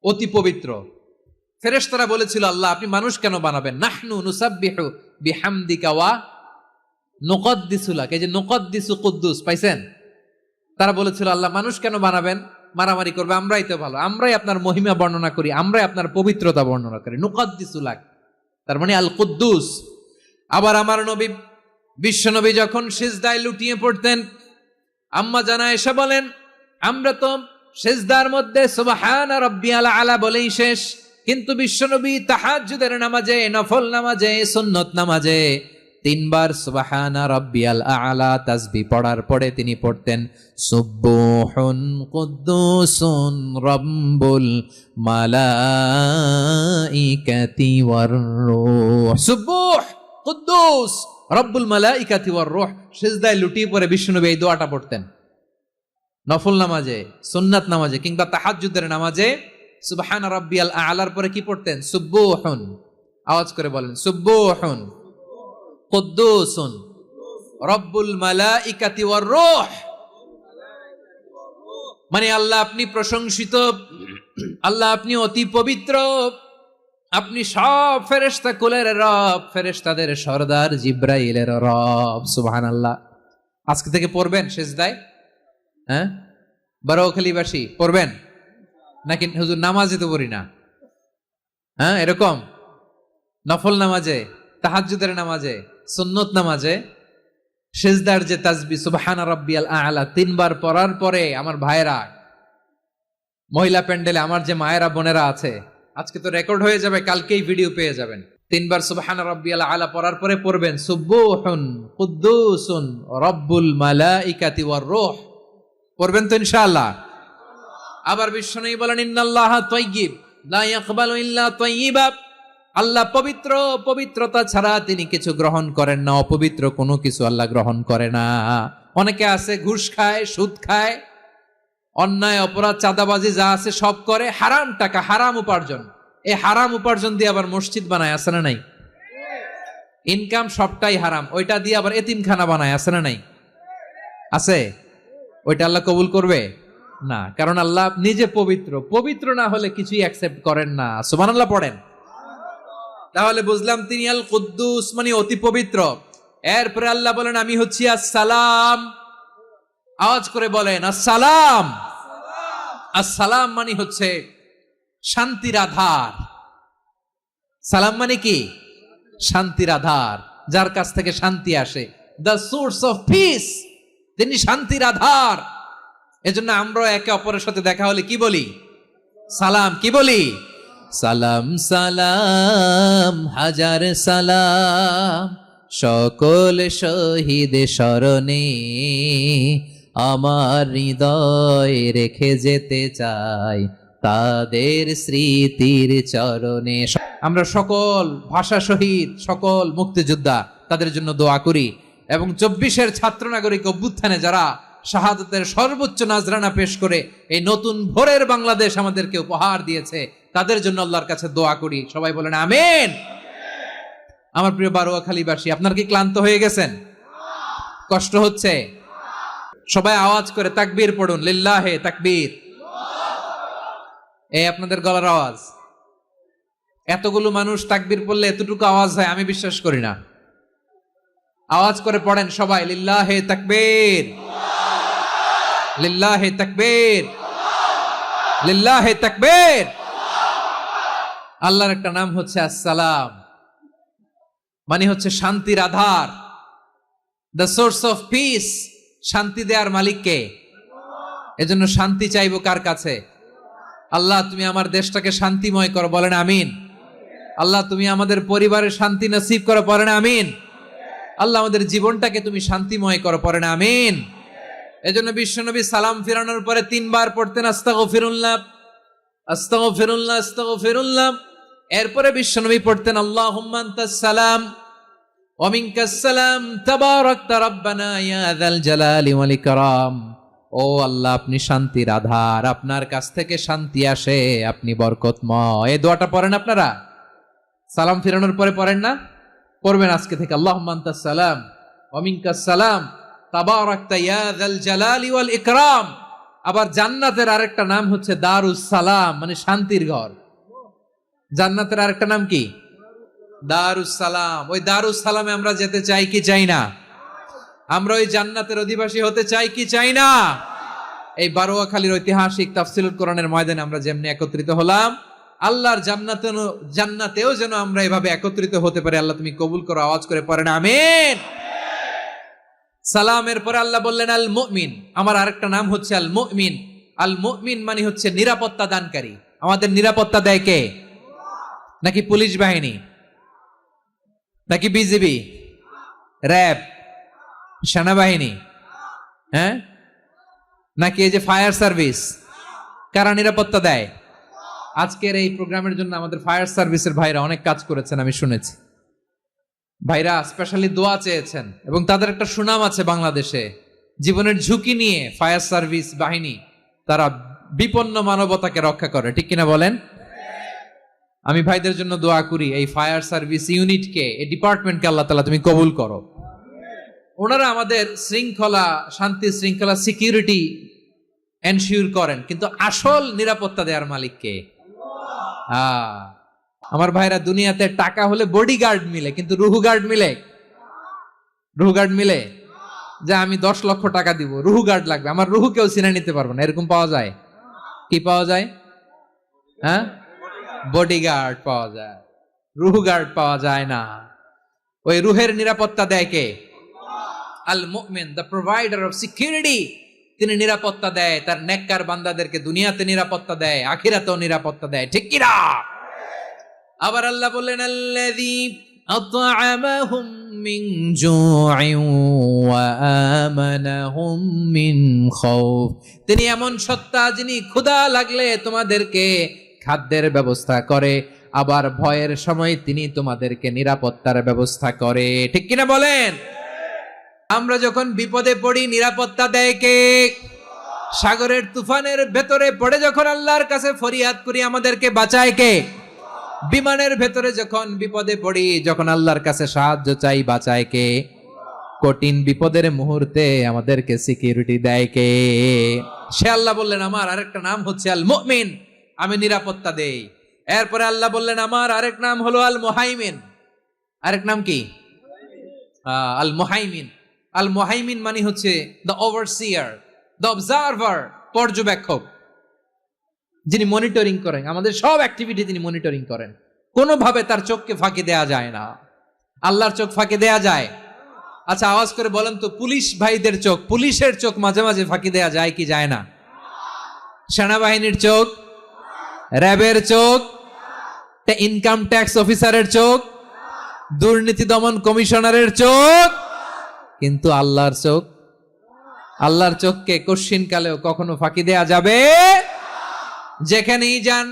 S1: অতি পবিত্র। ফেরেশতারা বলেছিল, আল্লাহ আপনি মানুষ কেন বানাবেন? নাহনু নুসাব্বিহু বিহামদিকা ওয়া নুকদ্দিসু লাক। এই যে নুকদ্দিসু কুদ্দুস পাইছেন? তারা বলেছিল, আল্লাহ মানুষ কেন বানাবেন? মারামারি করবে, আমরাই তো ভালো, আমরাই আপনার মহিমা বর্ণনা করি, আমরাই আপনার পবিত্রতা বর্ণনা করি। নুকদ্দিসু লাক, তার মানে আল কুদ্দুস। আবার আমার নবী, বিশ্ব নবী যখন সিজদায় লুটিয়ে পড়তেন, আম্মা জানা এসে বলেন, আমরা তো সিজদার মধ্যে সুবহানা রাব্বিয়াল আলা বলেই শেষ, কিন্তু বিশ্বনবী তাহাজ্জুদের নামাজে, নফল নামাজে, সুন্নত নামাজে 3 বার সুবহানা রাব্বিয়াল আলা তাসবিহ পড়ার পরে তিনি পড়তেন সুবহুন কুদ্দুসুন রাব্বুল মালাইকাতি ওয়ার রূহ। সুবহ কুদ্দুস রব্বুল মালাইকাতি ওয়ার রূহ। সিজদায় লুটিয়ে পড়ে বিশ্বনবী এই দোয়াটা পড়তেন। নফল নামাজে, সুন্নাত নামাজে কিংবা তাহাজ্জুদের নামাজে সুবহানা রাব্বিয়াল আলার পরে কি পড়তেন? সুবহুন। আওয়াজ করে বলেন, সুবহুন কুদ্দুসুন রব্বুল মালাইকাতি ওয়ার রূহ। মানে আল্লাহ আপনি প্রশংসিত, আল্লাহ আপনি অতি পবিত্র, আপনি সব ফেরেশতা কুলের রব, ফেরেশতাদের সরদার জিব্রাইলের রব। সুবহানাল্লাহ। আজকে থেকে পড়বেন সিজদায়? হ্যাঁ, বারোখালীবাসী পড়বেন নাকি? হুজুর নামাজে তো পড়ি না। হ্যাঁ, এরকম নফল নামাজে, তাহাজ্জুদের নামাজে, সুন্নত নামাজে সিজদার যে তাসবিহ সুবহানা রাব্বিয়াল আ'লা 3 বার পড়ার পরে আমার ভাইরা, মহিলা প্যান্ডেলে আমার যে মায়েরা বোনেরা আছে, আজকে তো রেকর্ড হয়ে যাবে, কালকেই ভিডিও পেয়ে যাবেন। তিনবার সুবহানা রাব্বিয়াল আলা পড়ার পরে পড়বেন সুবুহুন কুদ্দুসুন রব্বুল মালাইকাতি ওয়ার রূহ। পড়বেন তো ইনশাআল্লাহ। আবার বিশ্বনবী বলেন ইন্নাল্লাহা তাইয়্যিব লা ইয়াকবালু ইল্লা তাইয়্যিবা। আল্লাহ পবিত্র, পবিত্রতা ছাড়া তিনি কিছু গ্রহণ করেন না, অপবিত্র কোনো কিছু আল্লাহ গ্রহণ করে না। অনেকে আছে ঘুষ খায়, সুদ খায়, অন্যায় অপরাধ চাঁদাবাজি যা আছে সব করে, হারাম টাকা, হারাম উপার্জন। এই হারাম উপার্জন দিয়ে আবার মসজিদ বানায়, আছে না নাই? ইনকাম সবটাই হারাম, ওইটা দিয়ে আবার এতিমখানা বানায়, আছে না নাই? আছে। ওইটা আল্লাহ কবুল করবে না, কারণ আল্লাহ নিজে পবিত্র। পবিত্র না হলে কিছুই অ্যাকসেপ্ট করেন না। সুবহানাল্লাহ পড়েন। তাহলে বুঝলাম তিনি আল কুদ্দুস মানে অতি পবিত্র। এরপরে আল্লাহ বলেন আমি হচ্ছি আসসালাম। আওয়াজ করে বলেন আসসালাম। আসসালাম মানে হচ্ছে শান্তির আধার। সালাম মানে কি? শান্তির আধার, যার কাছ থেকে শান্তি আসে। দ্য সোর্স অফ পিস, তিনি শান্তির আধার। এজন্য আমরা একে অপরের সাথে দেখা হলে কি বলি? সালাম। কি বলি? সালাম সালাম হাজার সালাম, সকল শহীদ স্মরণে আমার হৃদয় রেখে যেতে চাই তাদের স্মৃতির চরণে। আমরা সকল ভাষা শহীদ, সকল মুক্তিযোদ্ধা, তাদের জন্য দোয়া করি। এবং 24-এর ছাত্র নাগরিক অভ্যুত্থানে যারা শাহাদাতের সর্বোচ্চ নাজরানা পেশ করে এই নতুন ভোরের বাংলাদেশ আমাদেরকে উপহার দিয়েছে, তাদের জন্য আল্লাহর কাছে দোয়া করি। সবাই বলেন আমিন। আমার প্রিয় বারোয়াখালীবাসী, আপনার কি ক্লান্ত হয়ে গেছেন? কষ্ট হচ্ছে? সবাই আওয়াজ করে তাকবীর পড়ুন, লিল্লাহে তাকবীর। এই আপনাদের গলার আওয়াজ। এতগুলো মানুষ তাকবীর পড়লে এতটুকু আওয়াজ হয় আমি বিশ্বাস করি না। আওয়াজ করে পড়েন সবাই, লিল্লাহে তাকবীর, লিল্লাহে তাকবীর, লিল্লাহে তাকবীর। আল্লাহর একটা নাম হচ্ছে আসসালাম, মানে হচ্ছে শান্তির আধার, দ্য সোর্স অফ পিস। শান্তি দেওয়ার মালিক কে? এজন্য শান্তি চাইবো কার কাছে? আল্লাহ তুমি আমার দেশটাকে শান্তিময় করো, বলেন আমিন। আল্লাহ তুমি আমাদের পরিবারের শান্তি নসিব করো, বলেন আমিন। আল্লাহ আমাদের জীবনটাকে তুমি শান্তিময় করো, পড়েন আমিন। এজন্য বিশ্বনবী সালাম ফিরানোর পরে 3 বার পড়তেন আস্তাগফিরুল্লাহ, আস্তাগফিরুল্লাহ, আস্তাগফিরুল্লাহ। এরপরে বিশ্বনবী পড়তেন আল্লাহুম্মা আনতাস সালাম ওয়া মিনকাস সালাম তাবারাকতা রাব্বানা ইয়া যাল জালালি ওয়াল ইকরাম। ও আল্লাহ আপনি শান্তির আধার, আপনার কাছ থেকে শান্তি আসে, আপনি বরকতময়। এই দোয়াটা পড়েন আপনারা সালাম ফিরানোর পরে, পড়েন না? পড়বেন আজকে থেকে, আল্লাহুম্মা আনতাস সালাম ওয়া মিনকাস সালাম তাবারাকতা ইয়া যাল জালালি ওয়াল ইকরাম। আবার জান্নাতের আরেকটা নাম হচ্ছে দারুস সালাম, মানে শান্তির ঘর। জান্নাতের আরেকটা নাম কি? দারুস সালাম। ওই দারুস সালামে আমরা যেতে চাই কি চাই না? আমরা ওই জান্নাতের অধিবাসী হতে চাই কি চাই না? এই বারোয়াখালীর ঐতিহাসিক তাফসীরুল কোরআনের ময়দানে আমরা যেমনি একত্রিত হলাম, আল্লাহর জান্নাতেও যেন আমরা এভাবে একত্রিত হতে পারি। আল্লাহ তুমি কবুল করো। আওয়াজ করে পড়েন আমিন। সালামের পরে আল্লাহ বললেন আল মুমিন। আমার আরেকটা নাম হচ্ছে আল মুমিন। আল মুমিন মানে হচ্ছে নিরাপত্তা দানকারী। আমাদের নিরাপত্তা দেয় কে? নাকি পুলিশ বাহিনী, নাকি বিজিবি, র্যাব, সেনাবাহিনী, হ্যাঁ, নাকি এই যে ফায়ার সার্ভিস? কারা নিরাপত্তা দেয়? আজকের এই প্রোগ্রামের জন্য আমাদের ফায়ার সার্ভিসের ভাইরা অনেক কাজ করেছেন, আমি শুনেছি। ভাইরা স্পেশালি দোয়া চেয়েছেন এবং তাদের একটা সুনাম আছে বাংলাদেশে। জীবনের ঝুঁকি নিয়ে ফায়ার সার্ভিস বাহিনী তারা বিপন্ন মানবতাকে রক্ষা করে, ঠিক কিনা বলেন? আমি ভাইদের জন্য দোয়া করি, এই ফায়ার সার্ভিস ইউনিটকে, এই ডিপার্টমেন্টকে আল্লাহ তাআলা তুমি কবুল করো। ওনারা আমাদের শৃঙ্খলা, শান্তি শৃঙ্খলা, সিকিউরিটি এনশিওর করেন, কিন্তু আসল নিরাপত্তা দেওয়ার মালিক কে? আমার ভাইরা, দুনিয়াতে টাকা হলে বডিগার্ড মিলে, কিন্তু রুহু গার্ড মিলে? রুহু গার্ড মিলে? যে আমি 10 লক্ষ টাকা দিব, রুহু গার্ড লাগবে, আমার রুহু কেউ চিনে নিতে পারবো না, এরকম পাওয়া যায়? কি পাওয়া যায়? হ্যাঁ, বডিগার্ড পাওয়া যায়, রুহু গার্ড পাওয়া যায় না। ওই রুহের নিরাপত্তা দেয় কে? আল মুমিন, দ্য প্রোভাইডার অফ সিকিউরিটি। তিনি নিরাপত্তা দেয় তার নেককার বান্দাদেরকে, দুনিয়াতে নিরাপত্তা দেয়, আখিরাতেও নিরাপত্তা দেয়, ঠিক কি না? আবার আল্লাহ বললেন আল্লাযী আত'আমাহুম মিন জু'ইন ওয়া আমানাহুম মিন খাউফ, তিনি এমন সত্তা যিনি ক্ষুধা লাগলে তোমাদেরকে খাদ্যের ব্যবস্থা করে, আবার ভয়ের সময় তিনি তোমাদেরকে নিরাপত্তার ব্যবস্থা করে। ঠিক কিনা বলেন? আমরা যখন বিপদে পড়ি নিরাপত্তা দেয় কে? সাগরের তুফানের ভেতরে পড়ে যখন আল্লাহর কাছে ফরিয়াদ করি আমাদেরকে বাঁচায় কে? বিমানের ভেতরে যখন বিপদে পড়ি, যখন আল্লাহর কাছে সাহায্য চাই, বাঁচায় কে? কঠিন বিপদের মুহূর্তে আমাদেরকে সিকিউরিটি দেয় কে? সে আল্লাহ বললেন আমার আরেকটা নাম হচ্ছে আল মুমিন, আমি নিরাপত্তা দেই। এরপরে আল্লাহ বললেন আমার আরেক নাম হলো আল মুহাইমিন। আরেক নাম কি? আল মুহাইমিন। আল মুহাইমিন মানে হচ্ছে দ্য ওভারসিয়ার, দ্য অবজারভার, পর্যবেক্ষক, যিনি মনিটরিং করেন আমাদের সব অ্যাক্টিভিটি, তিনি মনিটরিং করেন। কোনোভাবে তার চোখকে ফাঁকি দেয়া যায় না। আল্লাহর চোখ ফাঁকি দেয়া যায়? আচ্ছা আওয়াজ করে বলেন তো, পুলিশ ভাইদের চোখ, পুলিশের চোখ মাঝে মাঝে ফাঁকি দেয়া যায় কি যায় না? সেনাবাহিনীর চোখ, র্যাবের চোখ, ইনকাম ট্যাক্স অফিসারের চোখ, দুর্নীতি দমন কমিশনারের চোখ, কিন্তু আল্লাহর চোখ? আল্লাহর চোখকে কশ্চিন কালেও কখনো ফাঁকি দেয়া যাবে? যেখানেই যান,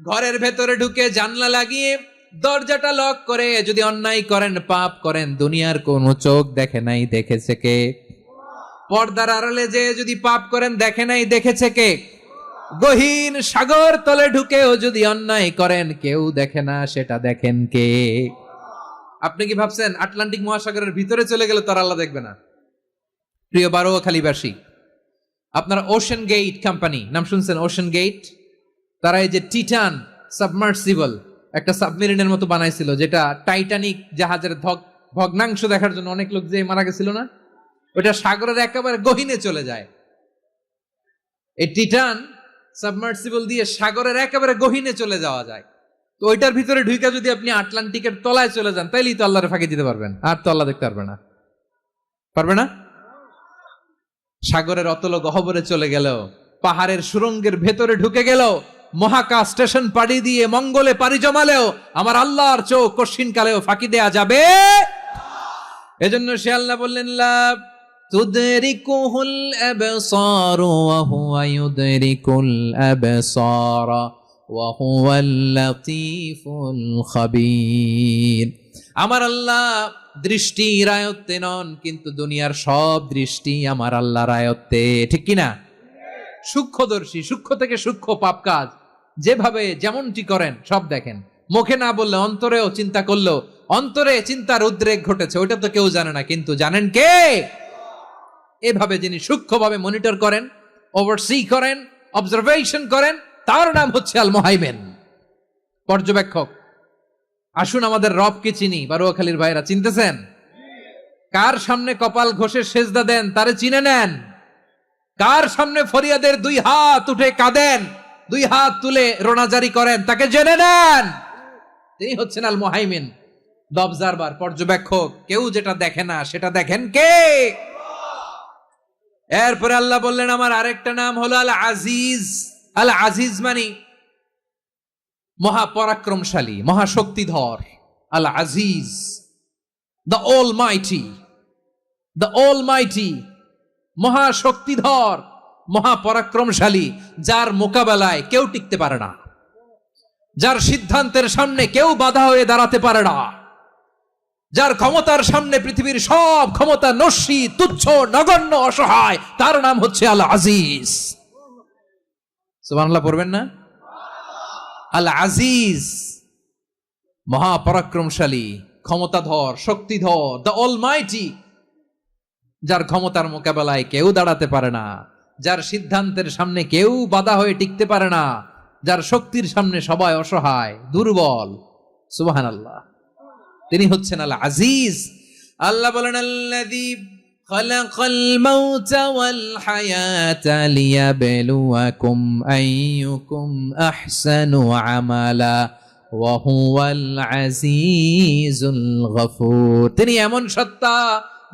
S1: ঘরের ভেতরে ঢুকে জানলা লাগিয়ে দরজাটা লক করে যদি অন্যায় করেন, পাপ করেন, দুনিয়ার কোনো চোখ দেখে নাই, দেখেছে কে? পর্দার আড়ালে যে যদি পাপ করেন, দেখে নাই, দেখেছে কে? গহীন সাগর তলে ঢুকেও যদি অন্যায় করেন, কেউ দেখে না, সেটা দেখেন কে? আপনি কি ভাবছেন আটলান্টিক মহাসাগরের ভিতরে চলে গেলে তার আল্লাহ দেখবে না? প্রিয় বারোয়াখালীবাসী, আপনারা ওশেন গেট কোম্পানি নাম শুনছেন? ওশেন গেট, তারা এই যে টিটান সাবমার্সিবল একটা সাবমেরিনের মতো বানাইছিল, যেটা টাইটানিক জাহাজের ভগ্নাংশ দেখার জন্য অনেক লোক যে মারা গেছিল না, ওটা সাগরের একেবারে গহীনে চলে যায়। এই টিটান সাবমার্সিবল দিয়ে সাগরের একেবারে গহীনে চলে যাওয়া যায়। তো ওইটার ভিতরে ঢুকে যদি আপনি আটলান্টিকের তলায় চলে যান, তাইলেই তো আল্লাহরে ফাঁকি দিতে পারবেন, আর তো আল্লাহ দেখতে পারবে না। পারবে না? সাগরের অতল গহ্বরে চলে গেল, পাহাড়ের সুরঙ্গের ভেতরে ঢুকে গেল, মহাকাশ স্টেশন পাড়ি দিয়ে মঙ্গলে পাড়ি জমালেও আমার আল্লাহর চোখ কশ্চিন কালেও ফাঁকি দেয়া যাবে? এজন্য সে আল্লাহ বললেন লা তুদরিকুহুল আবসার ওয়া হুয়া ইউদরিকুল আবসার ওয়া হুয়াল লাতীফুল খাবীর। আমার আল্লাহ দৃষ্টির আয়ত্তে নন, কিন্তু দুনিয়ার সব দৃষ্টি আমার আল্লাহর আয়ত্তে। ঠিক কিনা? সূক্ষ্মদর্শী, সূক্ষ্ম থেকে সূক্ষ্ম পাপ কাজ যেভাবে যেমনটি করেন সব দেখেন। মুখে না বললে অন্তরেও চিন্তা করলেও অন্তরে চিন্তার উদ্রেক ঘটেছে, ওইটা তো কেউ জানে না, কিন্তু জানেন কে? এভাবে যিনি সূক্ষ্মভাবে মনিটর করেন, ওভারসি করেন, অবজারভেশন করেন, তার নাম হচ্ছে আল মুহাইমিন, পর্যবেক্ষক। আসুন আমাদের রবকে চিনি। বারোয়াখালীর ভাইরা চিনতেছেন? কার সামনে কপাল ঘষে সেজদা দেন তারে চিনে নেন। কার সামনে ফরিয়াদের দুই হাত উঠে কাঁদেন, দুই হাত তুলে রোনাজারি করেন, তাকে জেনে নেন। তিনি হচ্ছেন আল মুহাইমিন, দ্য অবজারভার, পর্যবেক্ষক। কেউ যেটা দেখে না সেটা দেখেন কে? এরপরে আল্লাহ বললেন আমার আরেকটা নাম হলো আল আজিজ। আল আজিজ মানে মহাপরাক্রমশালী, মহাশক্তিধর। আল আজিজ, দ্য অলমাইটি, দ্য অলমাইটি, মহাশক্তিধর, মহাপরাক্রমশালী, যার মোকাবেলায় কেউ টিকতে পারে না, যার সিদ্ধান্তের সামনে কেউ বাধা হয়ে দাঁড়াতে পারে না, যার ক্ষমতার সামনে পৃথিবীর সব ক্ষমতা নস্যি, তুচ্ছ, নগণ্য, অসহায়, তার নাম হচ্ছে আল আজিজ। সুবহানাল্লাহ পড়বেন না? আল আজিজ, মহাপরাক্রমশালী, ক্ষমতাধর, শক্তিধর, দ্য অলমাইটি, যার ক্ষমতার মোকাবেলায় কেউ দাঁড়াতে পারে না, যার সিদ্ধান্তের সামনে কেউ বাধা হয়ে টিকতে পারে না, যার শক্তির সামনে সবাই অসহায়, দুর্বল। সুবহানাল্লাহ, তিনি হচ্ছেন আল আজিজ। আল্লাহ বলেন আল্লাযী খালাকাল মাউতা ওয়াল হায়াতা লিয়াবলুয়াকুম আইয়ুকুম আহসানু আমালা ওয়া হুয়াল আজিজুল গফুর। তিনি এমন সত্তা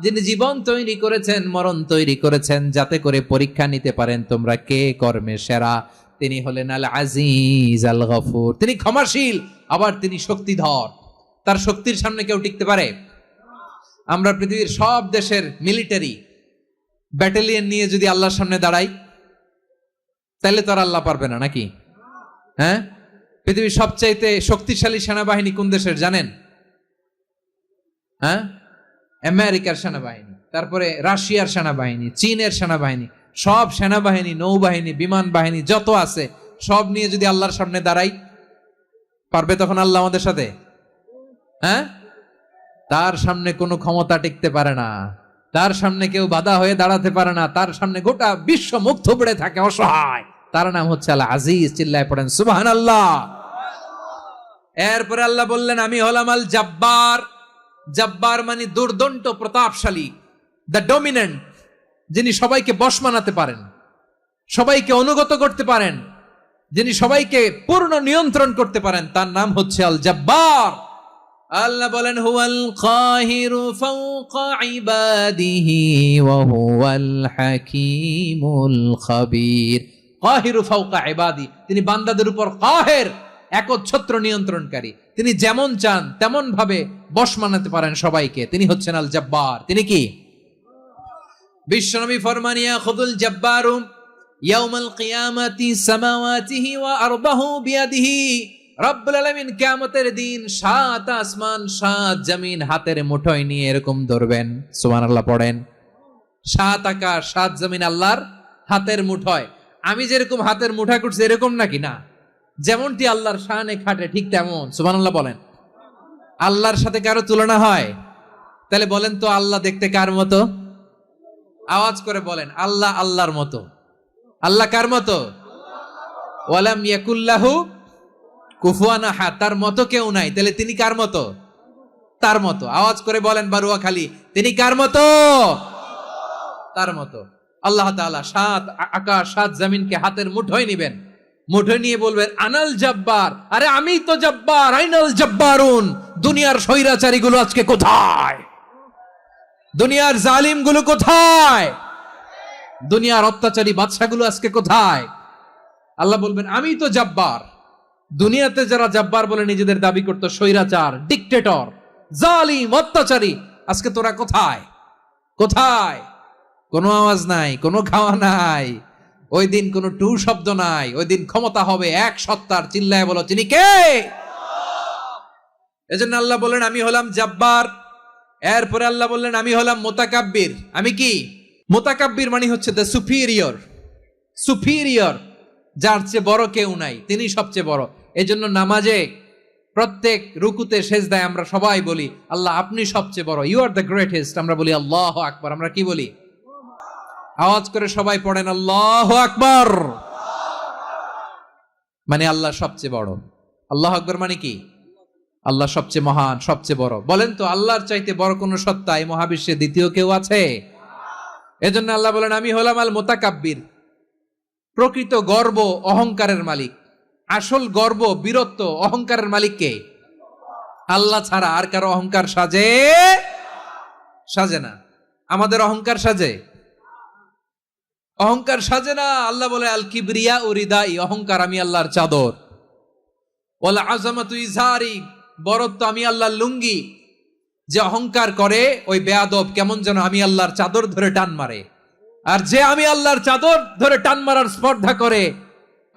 S1: যিনি জীবন তৈরি করেছেন, মরণ তৈরি করেছেন, যাতে করে পরীক্ষা নিতে পারেন তোমরা কে কর্মে সেরা, তিনি হলেন আল আজিজ আল গফুর, তিনি ক্ষমাশীল, আবার তিনি শক্তিধর। তার শক্তির সামনে কেউ টিকতে পারে? আমরা পৃথিবীর সব দেশের মিলিটারি ব্যাটালিয়ন নিয়ে যদি আল্লাহর সামনে দাঁড়াই, তাহলে তো আর আল্লাহ পারবে না নাকি? হ্যাঁ, পৃথিবীর সবচাইতে শক্তিশালী সেনাবাহিনী কোন দেশের জানেন? হ্যাঁ, আমেরিকার সেনাবাহিনী, তারপরে রাশিয়ার সেনাবাহিনী, চীনের সেনাবাহিনী, সব সেনাবাহিনী, নৌবাহিনী, বিমান বাহিনী যত আছে সব নিয়ে যদি আল্লাহর সামনে দাঁড়াই, পারবে তখন আল্লাহ আমাদের সাথে? হ্যাঁ, তার সামনে কোনো ক্ষমতা টিকতে পারে না, তার সামনে কেউ বাধা হয়ে দাঁড়াতে পারে না, তার সামনে গোটা বিশ্ব মুখ থুবড়ে থাকে অসহায়। তার নাম হচ্ছে আল আজিজ। চিল্লায় পড়েন সুবহানাল্লাহ। এরপরে আল্লাহ বললেন আমি হলাম আল জব্বার। জব্বার মানে দুর্দন্ত প্রতাপশালী, দ্য ডমিনেন্ট, যিনি সবাইকে বশ মানাতে পারেন, সবাইকে অনুগত করতে পারেন, যিনি সবাইকে পূর্ণ নিয়ন্ত্রণ করতে পারেন, তার নাম হচ্ছে আল জব্বার। আল্লাহ বলেন হুয়াল কাহিরু ফাওকা ইবাদিহি ওয়া হুয়াল হাকীমুল খাবীর। কাহিরু ফাওকা ইবাদি, তিনি বান্দাদের উপর কাহের, একচ্ছত্র নিয়ন্ত্রণকারী। তিনি যেমন চান তেমন ভাবে বশ মানাতে পারেন সবাইকে। তিনি হচ্ছেন আল জব্বার। তিনি কি? বিশ্বনবী ফরমান ইয়াখুদুল জব্বারু ইয়াউমাল কিয়ামাতি সামাওয়াতিহি ওয়া আরবাহু বিয়াদিহি। রব্বুল আলামিন কিয়ামতের দিন 7 আসমান 7 জমিন হাতের মুঠোয় নিয়ে এরকম ধরবেন। সুবহানাল্লাহ পড়েন। 7 আকাশ 7 জমিন আল্লাহর হাতের মুঠোয়। আমি যেরকম হাতের মুঠা করছি এরকম নাকি? না, যেমনটি আল্লাহর শানে খাটে ঠিক তেমন। সুবহানাল্লাহ বলেন। আল্লাহর সাথে কারো তুলনা হয়? তাহলে বলেন তো আল্লাহ দেখতে কার মতো? আওয়াজ করে বলেন আল্লাহ আল্লাহর মতো। আল্লাহ কার মতো? ওয়ালাম ইয়াকুল্লাহু কুফুয়ান আহাদ, তার মতো কেউ নাই। তাহলে তিনি কার মতো? তার মতো। আওয়াজ করে বলেন বারুয়াখালী, তিনি কার মতো? তার মতো। আল্লাহ তাআলা 7 আকাশ 7 জমিনকে হাতের মুঠোয় নিবেন, মুঠোয় নিয়ে বলবেন আনাল জব্বার। আরে আমি তো জব্বার, আইনাল জব্বারুন। দুনিয়ার স্বৈরাচারী গুলো আজকে কোথায়? দুনিয়ার জালিম গুলো কোথায়? দুনিয়ার অত্যাচারী বাদশাগুলো আজকে কোথায়? আল্লাহ বলবেন আমি তো জব্বার। দুনিয়াতে যারা জব্বার বলে নিজেদের দাবি করতো, স্বৈরাচার, ডিক্টেটর, জালিম, অত্যাচারী, আজকে তোরা কোথায়? কোথায়? কোনো আওয়াজ নাই, কোনো খাওয়া নাই, ওই দিন কোনো টু শব্দ নাই। ওই দিন ক্ষমতা হবে এক সত্তার। চিল্লায় বলো তিনি কে? এজন্য আল্লাহ বললেন আমি হলাম জব্বার। এরপরে আল্লাহ বললেন আমি হলাম মুতাকাব্বির। আমি কি? মুতাকাব্বির মানে হচ্ছে দ্য সুপিরিয়র। সুপিরিয়র, যার চেয়ে বড় কেউ নাই, তিনি সবচেয়ে বড়। এজন্য নামাজে প্রত্যেক রুকুতে সেজদায় আমরা সবাই বলি আল্লাহ আপনি সবচেয়ে বড়, ইউ আর দ্য গ্রেটেস্ট। আমরা বলি আল্লাহু আকবার। আমরা কি বলি? আওয়াজ করে সবাই পড়েন আল্লাহু আকবার। মানে আল্লাহ সবচেয়ে বড়। আল্লাহু আকবার মানে কি? আল্লাহ সবচেয়ে মহান, সবচেয়ে বড়। বলেন তো আল্লাহর চাইতে বড় কোন সত্তা এই মহাবিশ্বে দ্বিতীয় কেউ আছে? এজন্য আল্লাহ বলেন আমি হলাম আল মুতাকাব্বির। প্রকৃত গর্ব অহংকারের মালিক। আসল গর্ব, বীরত্ব, অহংকারের মালিক কে? আল্লাহ ছাড়া আর কারো অহংকার সাজে? সাজে না। আমাদের অহংকার সাজে? অহংকার সাজে না। আল্লাহ বলে আল কিবরিয়া ও রিদাই, অহংকার আমি আল্লাহর চাদর। ওয়াল আযামাতু ইজারি, বরত্ব আমি আল্লাহর লুঙ্গি। যে অহংকার করে ওই বেয়াদব কেমন যেন আমি আল্লাহর চাদর ধরে টান মারে। আর যে আমি আল্লাহর চাদর ধরে টান মারার স্পর্ধা করে,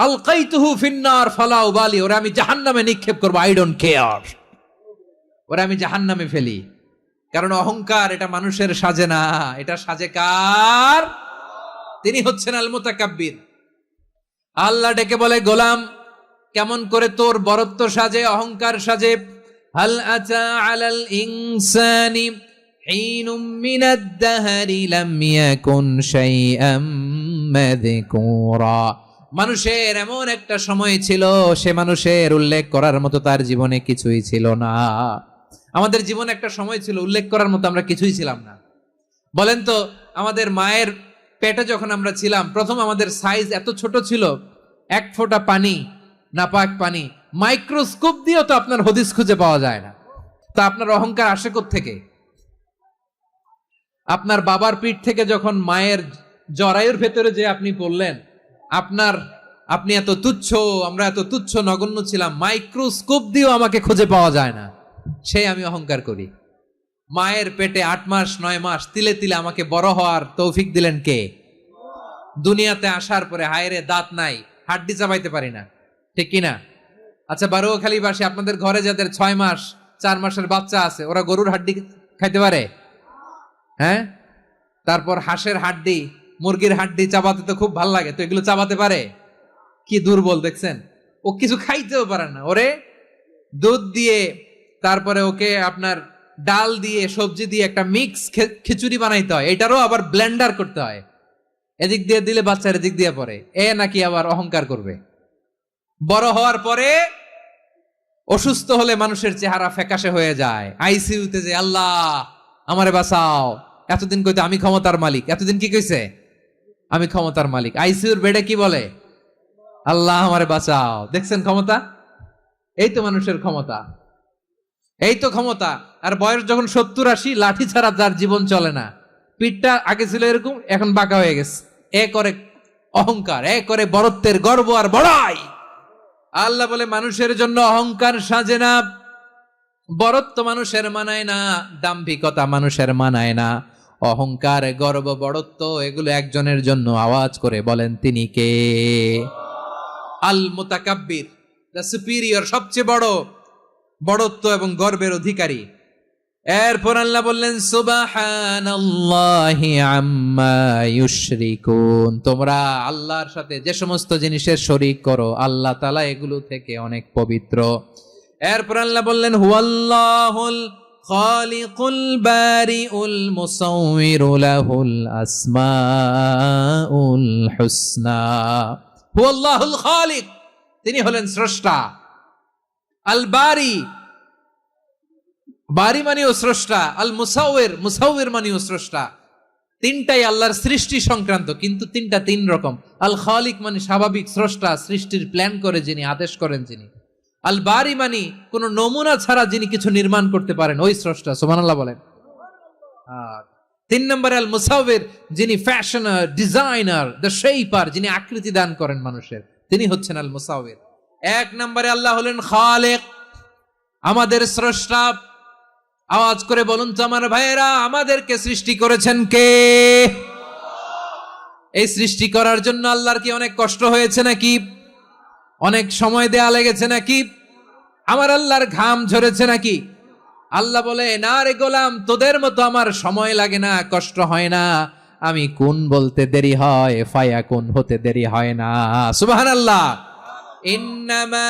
S1: আলকাইতুহু ফিন্নার ফালা উবালি, ওরা আমি জাহান্নামে নিক্ষেপ করব, আই ডোন্ট কেয়ার। ওরা আমি জাহান্নামে ফেলি। কারণ অহংকার এটা মানুষের সাজে না, এটা সাজে কার? তিনি হচ্ছেন আল মুতাকাব্বির। আল্লাহ ডেকে বলে গোলাম কেমন করে তোর বরত্ব সাজে, অহংকার সাজে? হাল আতা আলাল ইনসানি হিনুম মিনাদ দাহরি লাম ইয়াকুন শাইআম মাযকুরা। মানুষের এমন একটা সময় ছিল, সে মানুষের উল্লেখ করার মতো তার জীবনে কিছুই ছিল না। আমাদের জীবনে একটা সময় ছিল উল্লেখ করার মতো আমরা কিছুই ছিলাম না। বলেন তো আমাদের মায়ের পেটে যখন আমরা ছিলাম, প্রথম আমাদের সাইজ এত ছোট ছিল, 1 ফোঁটা পানি, নাপাক পানি, মাইক্রোস্কোপ দিয়েও তো আপনার হদিস খুঁজে পাওয়া যায় না। তা আপনার অহংকার আসে কোত্থেকে? আপনার বাবার পিঠ থেকে যখন মায়ের জরায়ুর ভেতরে যে আপনি পড়লেন, আপনার আপনি এত তুচ্ছ, আমরা এত তুচ্ছ নগণ্য ছিলাম, মাইক্রোস্কোপ দিয়েও আমাকে খুঁজে পাওয়া যায় না, সেই আমি অহংকার করি। মায়ের পেটে 8 মাস 9 মাস তিলে তিলে আমাকে বড় হওয়ার তৌফিক দিলেন কে? দুনিয়াতে আসার পরে হায়রে দাঁত নাই, হাড্ডি চাবাইতে পারি না, ঠিক কিনা? আচ্ছা, বারুয়াখালীবাসী, আপনাদের ঘরে যাদের 6 মাস 4 মাসের বাচ্চা আছে, ওরা গরুর হাড্ডি খাইতে পারে? হ্যাঁ। তারপর হাঁসের হাড্ডি, মুরগির হাড্ডি চাবাতে তো খুব ভাল লাগে, তো এগুলো চাবাতে পারে? কি দুর্বল দেখছেন, ও কিছু খাইতেও পারে না। ওরে দুধ দিয়ে, তারপরে ওকে আপনার ডাল দিয়ে, সবজি দিয়ে একটা মিক্স খিচুড়ি বানাইতে হয়, এটারও আবার ব্লেন্ডার করতে হয়, এদিক দিয়ে দিলে বাচ্চার এদিক দিয়ে পড়ে। এ নাকি আবার অহংকার করবে। বড় হওয়ার পরে অসুস্থ হলে মানুষের চেহারা ফ্যাকাশে হয়ে যায়, আইসিইউতে যে আল্লাহ আমারে বাঁচাও, এতদিন কইতে আমি ক্ষমতার মালিক, এতদিন কি কইছে? আমি ক্ষমতার মালিক। আইসিইউর বেডে কি বলে? আল্লাহ আমারে বাঁচাও। দেখছেন ক্ষমতা? এই তো মানুষের ক্ষমতা, এই তো ক্ষমতা। আর বয়স যখন 70-80, লাঠি ছাড়া যার জীবন চলে না। পিঠটা আগে ছিল এরকম, এখন বাঁকা হয়ে গেছে। এ করে অহংকার, এ করে বড়ত্বের গর্ব আর বড়াই। আল্লাহ বলে মানুষের জন্য অহংকার সাজে না, বড়ত্ব মানুষের মানায় না, দাম্ভিকতা মানুষের মানায় না, অহংকার গর্ব বড়ত্ব এগুলো একজনের জন্য। আওয়াজ করে বলেন তিনি কে? আল মুতাকাব্বির, দ্য সুপিরিয়র, সবচেয়ে বড় বড়ত্ব এবং গর্বের অধিকারী। এরপর আল্লাহ বললেন সুবহানাল্লাহি আম্মা ইউশরিকুন, তোমরা আল্লাহর সাথে যে সমস্ত জিনিসের শরীক করো, আল্লাহ তাআলা এগুলো থেকে অনেক পবিত্র। এরপর আল্লাহ বললেন হুয়াল্লাহুল খালিকুল বারিউল মুসাউবিরু লাহুল আসমাউল হুসনা। হুয়াল্লাহুল খালিক, তিনি হলেন স্রষ্টা। আল বারি, বারি মানেও স্রষ্টা। আল মুসাউবির, মুসাউবির মানেও স্রষ্টা। তিনটাই আল্লাহর সৃষ্টি সংক্রান্ত, কিন্তু তিনটা তিন রকম। আল খালিক মানে স্বাভাবিক স্রষ্টা, সৃষ্টির প্ল্যান করে যিনি, আদেশ করেন যিনি। আল বারি মানে কোন নমুনা ছাড়া যিনি কিছু নির্মাণ করতে পারেন, ওই স্রষ্টা। সুবহানাল্লাহ বলেন। আর 3 নম্বরে আল মুসাউবির, যিনি ফ্যাশনার, ডিজাইনার, দ্য শেপার, যিনি আকৃতি দান করেন মানুষের, তিনি হচ্ছেন আল মুসাউবির। 1 নম্বরে আল্লাহ হলেন খালিক, আমাদের স্রষ্টা। আওয়াজ করে বলুন তো আমার ভাইয়েরা, আমাদেরকে সৃষ্টি করেছেন কে? এই সৃষ্টি করার জন্য আল্লাহর কি অনেক কষ্ট হয়েছে নাকি? অনেক সময় দেয়া লেগেছে নাকি? আমার আল্লাহর ঘাম ঝরেছে নাকি? আল্লাহ বলে, না রে গোলাম, তোদের মতো আমার সময় লাগে না, কষ্ট হয় না। আমি কোন বলতে দেরি হয়, ফায়াকুন হতে দেরি হয় না। সুবহানাল্লাহ। ইন্নামা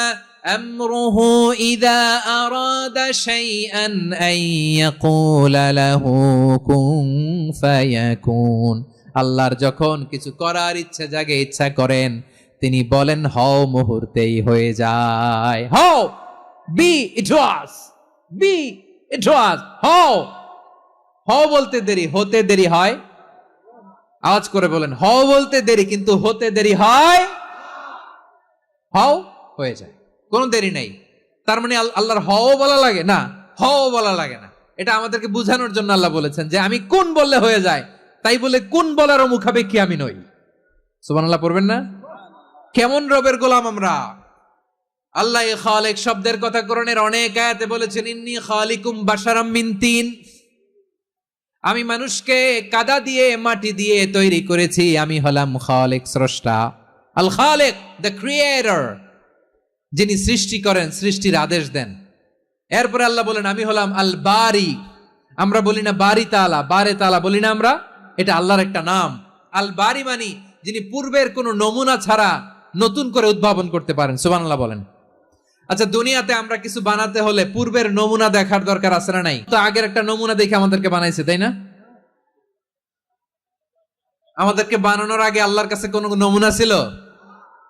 S1: আমরুহু ইযা আরাদা শাইআন আন ইয়াকুলা লাহু কুন ফায়াকুন। আল্লাহর যখন কিছু করার ইচ্ছা জাগে, ইচ্ছা করেন, তিনি বলেন হও, মুহূর্তেই হয়ে যায়। হও, বি ইট ওয়াজ, বি ইট ওয়াজ। হও, হও বলতে দেরি, হতে দেরি হয়। আওয়াজ করে বলেন, হও বলতে দেরি, কিন্তু হতে দেরি হয়। হও, হয়ে যায়, কোনো দেরি নেই। তার মানে আল্লাহর হও বলা লাগে না, হও বলা লাগে না। এটা আমাদেরকে বুঝানোর জন্য আল্লাহ বলেছেন যে আমি কোন বললে হয়ে যায়, তাই বলে কোন বলারও মুখাপেক্ষী আমি নই। সুবহানাল্লাহ পড়বেন না? কেমন রবের গোলাম আমরা। আল্লাহ খালিক শব্দের কথা কোরআনের অনেক আয়াতে বলেছেন, ইন্নী খালিকুম বাশারাম মিন তিন, আমি মানুষকে কাদা দিয়ে, মাটি দিয়ে তৈরি করেছি। আমি হলাম খালিক, স্রষ্টা। আল খালিক, দ্য ক্রিয়েটর, যিনি সৃষ্টি করেন, সৃষ্টির আদেশ দেন। এরপরে আল্লাহ বলেন আমি হলাম আল বারি। আমরা বলি না বারি তাআলা, বারে তাআলা বলি না আমরা, এটা আল্লাহর একটা নাম। আল বারি মানি যিনি পূর্বের কোনো নমুনা ছাড়া নতুন করে উদ্ভাবন করতে পারেন। সুবহানাল্লাহ বলেন। আচ্ছা, দুনিয়াতে আমরা কিছু বানাতে হলে পূর্বের নমুনা দেখার দরকার আছে না নাই? তো আগের একটা নমুনা দেখে আমাদেরকে বানাইছে, তাই না? আমাদেরকে বানানোর আগে আল্লাহর কাছে কোনো নমুনা ছিল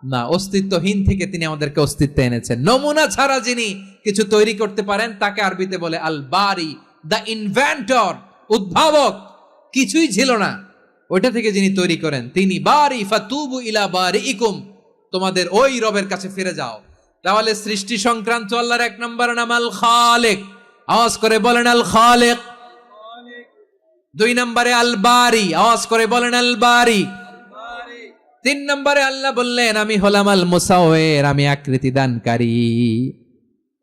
S1: না, অস্তিত্বহীন থেকে তিনি আমাদেরকে অস্তিত্বে এনেছেন। নমুনা ছাড়া যিনি কিছু তৈরি করতে পারেন তাকে আরবিতে বলে আল বারি, দ্য ইনভেন্টর, উদ্ভাবক। কিছুই ছিল না, ওইটা থেকে যিনি তৈরি করেন তিনি বারি। ফাতুবু ইলা বারিইকুম, তোমাদের ওই রবের কাছে ফিরে যাও। তাহলে সৃষ্টি সংক্রান্ত আল্লাহর 1 নম্বর নাম আল খালিক। আওয়াজ করে বলেন আল খালিক। 2 নম্বরে আল বারি। আওয়াজ করে বলেন আল বারি। তিন নম্বরে আল্লাহ বললেন আমি হলাম আল মুসাওয়ির, আমি আকৃতি দানকারী,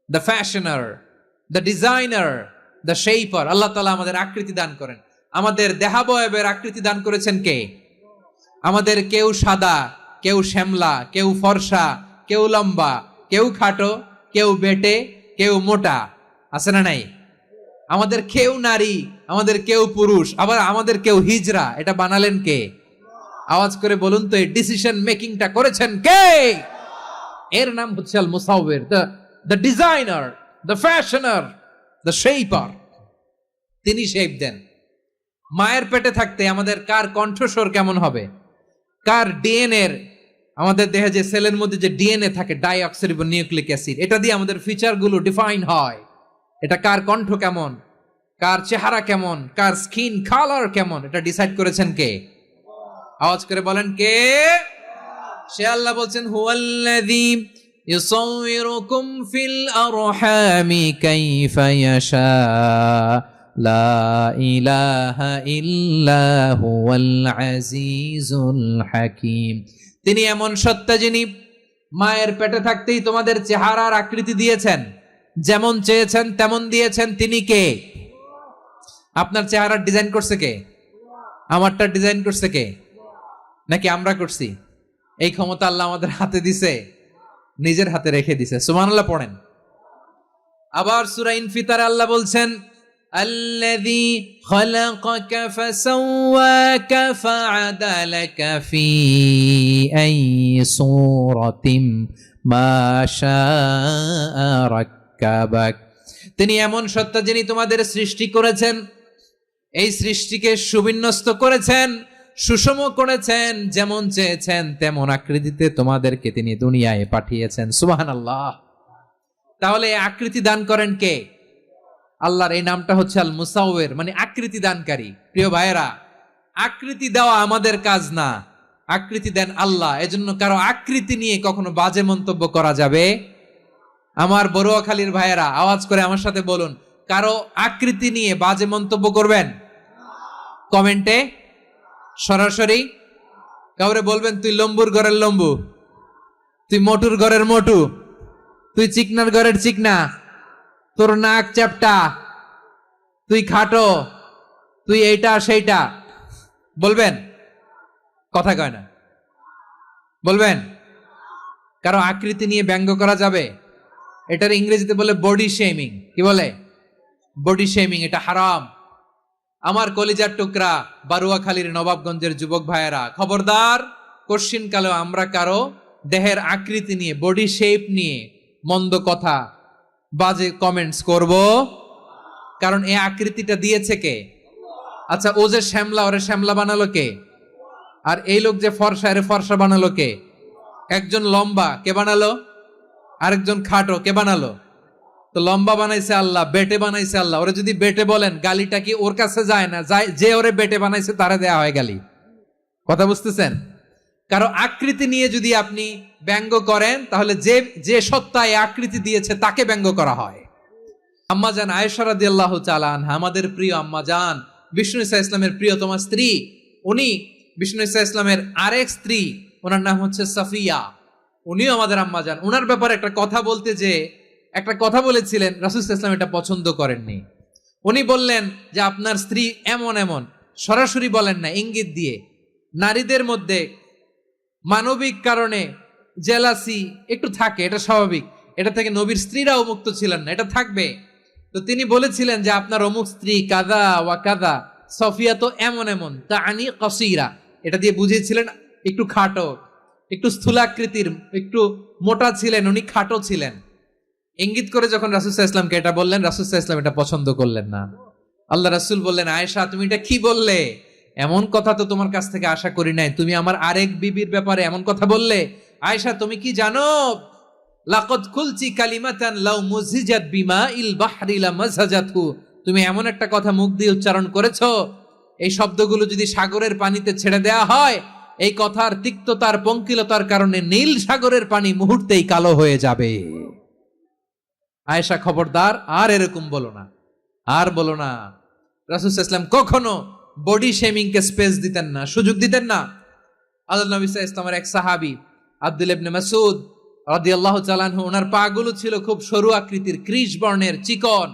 S1: the fashioner, the designer, the shaper. Allah তাআলা আমাদের আকৃতি দান করেন। আমাদের দেহাবয়বের আকৃতি দান করেছেন কে? আমাদের কেউ সাদা, কেউ শ্যামলা, কেউ ফর্সা, কেউ লম্বা, কেউ খাটো, কেউ বেটে, কেউ মোটা, আছে না নাই? আমাদের কেউ নারী, আমাদের কেউ পুরুষ, আবার আমাদের কেউ হিজড়া। এটা বানালেন কে? আওয়াজ করে বলুন তো, এই ডিসিশন মেকিংটা করেছেন কে? এর নাম হচ্ছে আল মুসাওয়ির, the designer, the fashioner, the shaper. তিনি শেপ দেন। মায়ের পেটে থাকতে আমাদের কার কণ্ঠস্বর কেমন হবে, কার ডিএনএ, আমাদের দেহে যে সেলের মধ্যে যে ডিএনএ থাকে, ডাইঅক্সিরিবোনিউক্লিক অ্যাসিড, এটা দিয়ে আমাদের ফিচারগুলো ডিফাইন হয়। এটা কার কণ্ঠ কেমন, কার চেহারা কেমন, কার স্কিন কালার কেমন, এটা ডিসাইড করেছেন কে? আওয়াজ করে বলেন কে? সে আল্লাহ বলছেন হুয়াল্লাযী ইউসাউয়িরুকুম ফিল আরহামি কাইফা ইয়াশা লা ইলাহা ইল্লা হুয়াল আজিজুল হাকীম। তিনি এমন সত্তা যিনি মায়ের পেটে থাকতেই তোমাদের চেহারার আকৃতি দিয়েছেন, যেমন চেয়েছেন তেমন দিয়েছেন। তিনি কে? আপনার চেহারার ডিজাইন করছে কে? আমারটা ডিজাইন করছে কে? নাকি আমরা করছি? এই ক্ষমতা আল্লাহ আমাদের হাতে দিছে, নিজের হাতে রেখে দিছে। সুবহানাল্লাহ পড়েন। আবার সূরা ইনফিতারে আল্লাহ বলছেন আল্লাযী খালাকাকা ফাসাওয়াকা ফাআদালাকা ফি আইয়ি সূরাতিন মা শাআ রাক্কাবাক। তিনি এমন সত্তা যিনি তোমাদের সৃষ্টি করেছেন, এই সৃষ্টিকে সুবিন্যস্ত করেছেন, সুষম করেছেন, যেমন চেয়েছেন তেমন আকৃতিতে তোমাদেরকে তিনি দুনিয়ায় পাঠিয়েছেন। সুবহানাল্লাহ। তাহলে এই আকৃতি দান করেন কে? আল্লাহর এই নামটা হচ্ছে আল মুসাওয়ির, মানে আকৃতি দানকারী। প্রিয় ভাইয়েরা, আকৃতি দেওয়া আমাদের কাজ না, আকৃতি দেন আল্লাহ। এজন্য কারো আকৃতি নিয়ে কখনো বাজে মন্তব্য করা যাবে? আমার বড়ুয়াখালীর ভাইয়েরা আওয়াজ করে আমার সাথে বলুন, কারো আকৃতি নিয়ে বাজে মন্তব্য করবেন? কমেন্টে সরাসরি কাউরে বলবেন তুই লম্বুর ঘরের লম্বু, তুই মোটুর ঘরের মোটু, তুই চিকনার ঘরের চিকনা, তোর নাক চ্যাপটা, তুই খাটো, তুই এইটা সেইটা বলবেন? কথা কয় না, বলবেন? কারো আকৃতি নিয়ে ব্যঙ্গ করা যাবে? এটার ইংরেজিতে বলে বডি শেমিং। কি বলে? Body shaming. এটা হারাম। আমার কলিজার টুকরা বারুয়াখালীর নবাবগঞ্জের যুবক ভাইয়েরা, খবরদার, কোশ্চিনকালেও আমরা কারো দেহের আকৃতি নিয়ে, বডি শেপ নিয়ে মন্দ কথা, বাজে কমেন্টস করব? কারণ এই আকৃতিটা দিয়েছে কে? আচ্ছা, ও যে শ্যামলা, ওরে শ্যামলা বানালো কে? আর এই লোক যে ফর্সা, এরে ফর্সা বানালো কে? একজন লম্বা, কে বানালো? আরেকজন খাটো, কে বানালো? তো লম্বা বানাইছে আল্লাহ, বেটে বানাইছে আল্লাহ। ওরে যদি বেটে বলেন, গালিটা কি ওর কাছে যায় না? যায়। যে ওরে বেটে বানাইছে তারে দেয়া হয় গালি। কথা বুঝতেছেন? কারো আকৃতি নিয়ে যদি আপনি ব্যঙ্গ করেন, তাহলে যে যে সত্তা এই আকৃতি দিয়েছে তাকে ব্যঙ্গ করা হয়। আম্মাজান আয়েশা রাদিয়াল্লাহু তাআলা আনহা, আমাদের প্রিয় আম্মাজান, বিষ্ণু ইসা ইসলামের প্রিয়তমা স্ত্রী, উনি বিষ্ণু ইসা ইসলামের আরেক স্ত্রী, ওনার নাম হচ্ছে সাফিয়া, উনিও আমাদের আম্মাজান। ওনার ব্যাপারে একটা কথা বলতে যে একটা কথা বলেছিলেন, রাসূল সাল্লাল্লাহু আলাইহি ওয়াসাল্লাম এটা পছন্দ করেননি। উনি বললেন যে আপনার স্ত্রী এমন এমন, সরাসরি বলেন না, ইঙ্গিত দিয়ে। নারীদের মধ্যে মানবিক কারণে জেলাসি একটু থাকে, এটা স্বাভাবিক। এটা থেকে নবীর স্ত্রীরাও মুক্ত ছিলেন না, এটা থাকবে। তো তিনি বলেছিলেন যে আপনার অমুক স্ত্রী কাদা ওয়া কাদা, সফিয়া তো এমন এমন, তাআনি কাসীরা, এটা দিয়ে বুঝিয়েছিলেন একটু খাটো, একটু স্থূলাকৃতির, একটু মোটা ছিলেন, উনি খাটো ছিলেন। ইঙ্গিত করে যখন রাসূল সাল্লাল্লাহু আলাইহি ওয়াসাল্লামকে এটা বললেন, রাসূল সাল্লাল্লাহু আলাইহি ওয়াসাল্লাম এটা পছন্দ করলেন না। আল্লাহ রাসূল বললেন, আয়েশা তুমি এটা কি বললে? এমন কথা তো তোমার কাছ থেকে আশা করি নাই। তুমি আমার আরেক বিবির ব্যাপারে এমন কথা বললে। আয়েশা, তুমি কি জানো, লাকাদ কুলতি কালিমাতান লাউ মুজিজাত বিমাইল বাহরি লামাজাজাতহু, তুমি এমন একটা কথা মুখ দিয়ে উচ্চারণ করেছো, এই শব্দগুলো যদি সাগরের পানিতে ছেড়ে দেয়া হয়, এই কথার তিক্ততার, পঙ্কিলতার কারণে নীল সাগরের পানি মুহূর্তেই কালো হয়ে যাবে। আয়েশা, খবরদার, আর এরকম বলো না, আর বলো না। রাসূল সাল্লাল্লাহু আলাইহি ওয়াসাল্লাম কখনো বডি শেমিং কে স্পেস দিতেন না, সুযোগ দিতেন না। আল্লাহ নবী সাল্লাল্লাহু আলাইহি ওয়াসাল্লামের এক সাহাবী আব্দুল্লাহ ইবনে মাসউদ রাদিয়াল্লাহু তাআলা আনহু, ওনার পা গুলো ছিল খুব সরু আকৃতির, কৃষ বর্ণের, চিকন।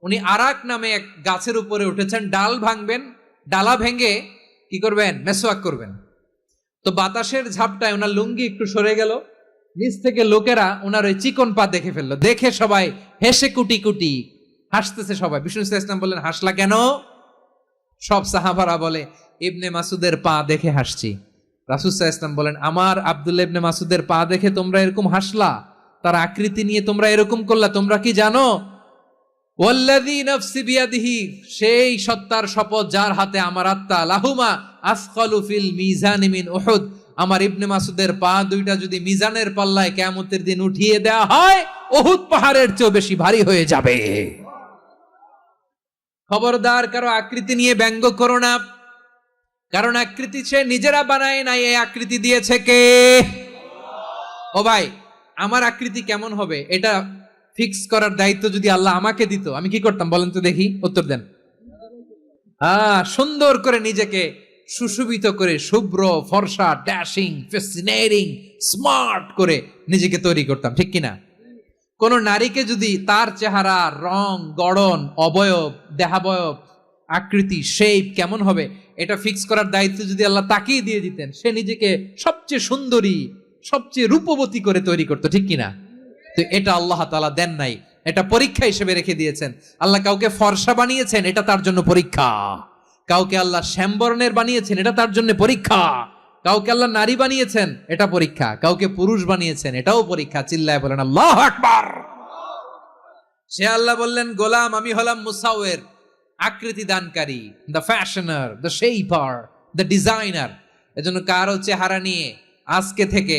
S1: উনি আরাক নামে এক গাছের উপরে উঠেছেন, ডাল ভাঙবেন, ডালা ভেঙে কি করবেন? মেসওয়াক করবেন। তো বাতাসের ঝাপটায় ওনার লুঙ্গি একটু সরে গেল, নিচ থেকে লোকেরা ওনার ওই চিকন পা দেখে ফেললো। দেখে সবাই হেসে কুটি কুটি হাসতেছে সবাই। বিষ্ণু সাল্লাল্লাহু আলাইহি ওয়াসাল্লাম বললেন, হাসলা কেন? সব সাহাবারা বলে, ইবনে মাসুদের পা দেখে হাসছি। রাসূল সাল্লাল্লাহু আলাইহি ওয়াসাল্লাম বলেন, আমার আব্দুল্লাহ ইবনে মাসুদের পা দেখে তোমরা এরকম হাসলা, তার আকৃতি নিয়ে তোমরা এরকম করলা, তোমরা কি জানো? ওয়াল্লাযী নাফসি বিয়াদিহি, সেই সত্তার শপথ যার হাতে আমার আত্মা, লাহুমা আসকালু ফিল মিজানি মিন উহুদ, আমার ইবনে মাসুদের পা দুইটা যদি মিজানের পাল্লায় কিয়ামতের দিন উঠিয়ে দেওয়া হয়, উহুদ পাহাড়ের চেয়ে বেশি ভারী হয়ে যাবে। খবরদার, কারো আকৃতি নিয়ে ব্যঙ্গ করো না, কারণ আকৃতি সে নিজেরা বানায় নাই, এই আকৃতি দিয়েছে কে? ও ভাই, আমার আকৃতি কেমন হবে এটা ফিক্স করার দায়িত্ব যদি আল্লাহ আমাকে দিত, আমি কি করতাম বলেন তো দেখি, উত্তর দেন। সুন্দর করে নিজেকে সুশোভিত করে, শুভ্র, ফর্সা, ড্যাশিং, ফ্যাসিনেটিং, স্মার্ট করে নিজেকে তৈরি করতাম, ঠিক কিনা? কোন নারীকে যদি তার চেহারা, রং, গড়ন, অবয়ব, দেহাবয়ব, আকৃতি, শেপ কেমন হবে এটা ফিক্স করার দায়িত্ব যদি আল্লাহ তাকেই দিয়ে দিতেন, সে নিজেকে সবচেয়ে সুন্দরী, সবচেয়ে রূপবতী করে তৈরি করতো, ঠিক কিনা? তো এটা আল্লাহ তাআলা দেন নাই, এটা পরীক্ষা হিসেবে রেখে দিয়েছেন। আল্লাহ কাউকে ফর্সা বানিয়েছেন, এটা তার জন্য পরীক্ষা। কাউকে আল্লাহ শ্যামবর্ণের বানিয়েছেন, এটা তার জন্য পরীক্ষা। কাউকে আল্লাহ নারী বানিয়েছেন, এটা পরীক্ষা। কাউকে পুরুষ বানিয়েছেন, এটাও পরীক্ষা। চিল্লায় বলেন আল্লাহু আকবার। সে আল্লাহ বললেন, গোলাম আমি হলাম মুসাওয়ির, আকৃতি দানকারী, the fashioner, the shaper, the designer. এজন্য কারো চেহারা নিয়ে আজকে থেকে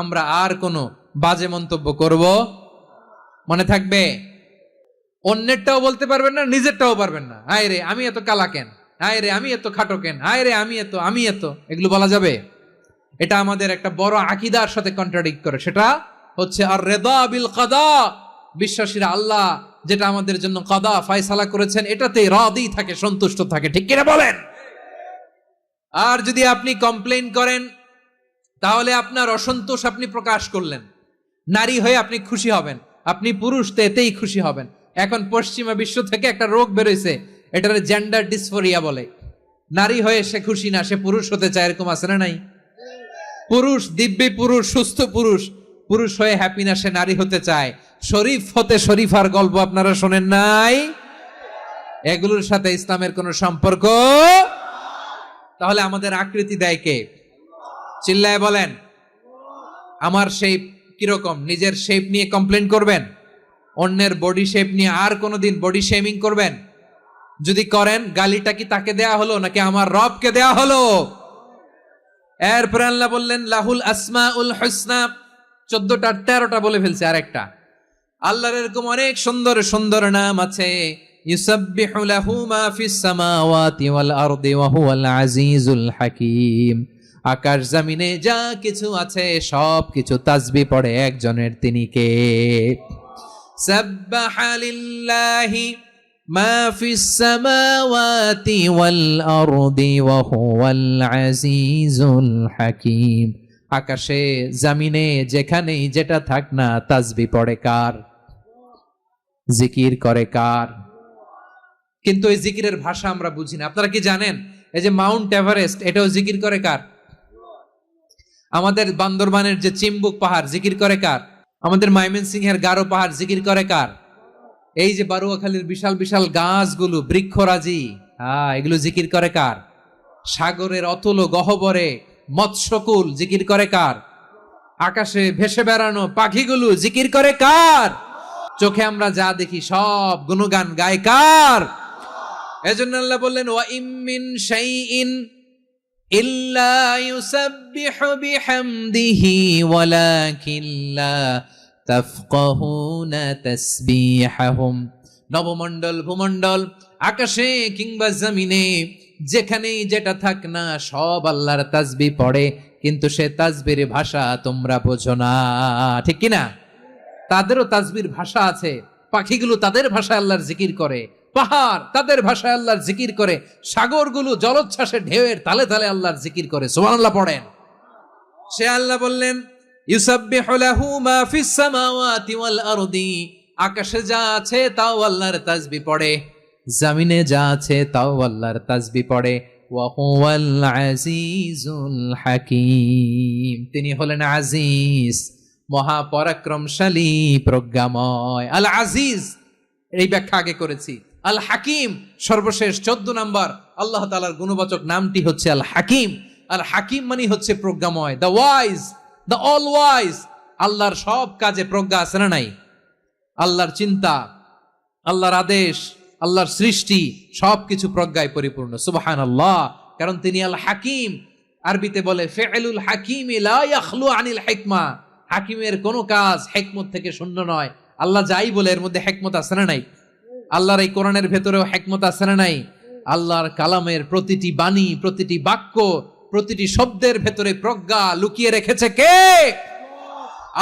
S1: আমরা আর কোনো বাজে মন্তব্য করব, মনে থাকবে। অন্যেরটাও বলতে পারবেন না, নিজেরটাও পারবেন না। হায় রে আমি এত কালা কেন, হায় রে আমি এত খাটো কেন, হায় রে আমি এত, এগুলো বলা যাবে? এটা আমাদের একটা বড় আকীদার সাথে কন্ট্রাডিক্ট করে। সেটা হচ্ছে আর রিদা বিল কাদা, বিশ্বাসীরা আল্লাহ যেটা আমাদের জন্য কাদা ফয়সালা করেছেন এটাতে রাদি থাকে, সন্তুষ্ট থাকে, ঠিক কিনা বলেন? আর যদি আপনি কমপ্লেইন করেন তাহলে আপনার অসন্তোষ আপনি প্রকাশ করলেন। নারী হয়ে আপনি খুশি হবেন, আপনি পুরুষ তো এতেই খুশি হবেন। এখন পশ্চিমা বিশ্ব থেকে একটা রোগ বেরোইছে, এটার জেন্ডার ডিসফোরিয়া বলে। নারী হয়ে সে খুশি না, সে পুরুষ হতে চায়, এরকম আছে না নাই? পুরুষ, দিব্যি পুরুষ, সুস্থ পুরুষ, পুরুষ হয়ে হ্যাপি না, সে নারী হতে চায়। শরীফ হতে শরীফার গল্প আপনারা শোনেন নাই? এগুলোর সাথে ইসলামের কোনো সম্পর্ক? তাহলে আমাদের আকৃতি দেয় কে? চিল্লায় বলেন। আমার শেপ কিরকম, নিজের শেপ নিয়ে কমপ্লেন করবেন? অন্যের বডি শেপ নিয়ে আর কোনোদিন বডি শেমিং করবেন? যদি করেন, গালিটা কি তাকে দেয়া হলো নাকি আমার রবকে দেয়া হলো? এরপরে আল্লাহ বললেন লাহুল আসমাউল হুসনা, 14টা 13টা বলে ফেলছে, আরেকটা। আল্লাহর এরকম অনেক সুন্দর সুন্দর নাম আছে। ইউসাব্বিহু লাহু মা ফিস সামাওয়াতি ওয়াল আরদি ওয়া হুয়াল আজিজুল হাকীম। আকাশ জমিনে যা কিছু আছে সব কিছু তাসবিহ পড়ে একজনের, তিনি কে? সাব্বাহা লিল্লাহি মা ফিস সামাওয়াতি ওয়াল আরদি ওয়া হুয়াল আজিজুল হাকীম। আকাশে জমিনে যেখানেই যেটা থাক না, তাসবিহ পড়ে কার? জিকির করে কার? কিন্তু এই জিকিরের ভাষা আমরা বুঝি না। আপনারা কি জানেন এই যে মাউন্ট এভারেস্ট, এটাও জিকির করে কার? আমাদের বান্দরবানের যে চিম্বুক পাহাড়, জিকির করে কার? আমাদের ময়মনসিংহের গারো পাহাড়, জিকির করে কার? এই যে বারুয়াখালীর বিশাল বিশাল গাছগুলো, বৃক্ষরাজি, এগুলো জিকির করে কার? সাগরের অতল গহ্বরে মৎস্যকুল, জিকির করে কার? আকাশে ভেসে বেড়ানো পাখিগুলো, জিকির করে কার? চোখে আমরা যা দেখি সব গুণগান গায় কার? এজন্য আল্লাহ বললেন ওয়া ইম মিন শাইইন ইল্লা ইউসাব্বিহু বিহামদিহি ওয়ালাকিন লা তাফকাহুনা তাসবিহাহুম। নবমণ্ডল, ভূমণ্ডল, আকাশে কিংবা জমিনে যেখানেই যেটা থাক না, সব আল্লাহর তাসবিহ পড়ে, কিন্তু সে তাসবির ভাষা তোমরা বোঝো না, ঠিক কিনা? তাদেরও তাসবির ভাষা আছে। পাখিগুলো তাদের ভাষায় আল্লাহর জিকির করে, পাহাড় তাদের ভাষায় আল্লাহর জিকির করে, সাগরগুলো জলোচ্ছ্বাসে ঢেউয়ের তালে তালে আল্লাহর জিকির করে। সুবহানাল্লাহ পড়েন। সে আল্লাহ বললেন ইউসাব্বিহু লাহু মা ফিস সামাওয়াতি ওয়াল আরদি, আকাশে যা আছে তাও আল্লাহর তাসবিহ পড়ে, জমিনে যা আছে তাও আল্লাহর তাসবিহ পড়ে। ওয়া হুয়াল আজিজুল হাকীম, তিনি হলেন আজিজ, মহাপরাক্রমশালী, প্রজ্ঞাময়। আল আজিজ এই ব্যাখ্যা আগে করেছি। আল হাকিম সর্বশেষ 14 নম্বর আল্লাহ তাআলার গুণবাচক নামটি হচ্ছে আল হাকিম। আল হাকিম মানে হচ্ছে প্রজ্ঞাময়, the wise, the all wise. আল্লাহর সব কাজে প্রজ্ঞা আছে না নাই? আল্লাহর চিন্তা, আল্লাহর আদেশ, আল্লাহর সৃষ্টি সবকিছু প্রজ্ঞায় পরিপূর্ণ। সুবহানাল্লাহ, কারণ তিনি আল হাকিম। আরবিতে বলে ফি'লুল হাকিমি লা ইয়াখলু আনিল হিকমা, হাকিমের কোনো কাজ হিকমত থেকে শূন্য নয়। আল্লাহ যাই বলে এর মধ্যে হিকমত আছে না নাই? আল্লাহর এই কোরআনের ভেতরেও হিকমত আছে না নাই? আল্লাহর কালামের প্রতিটি বাণী, প্রতিটি বাক্য, প্রতিটি শব্দের ভেতরে প্রজ্ঞা লুকিয়ে রেখেছে কে?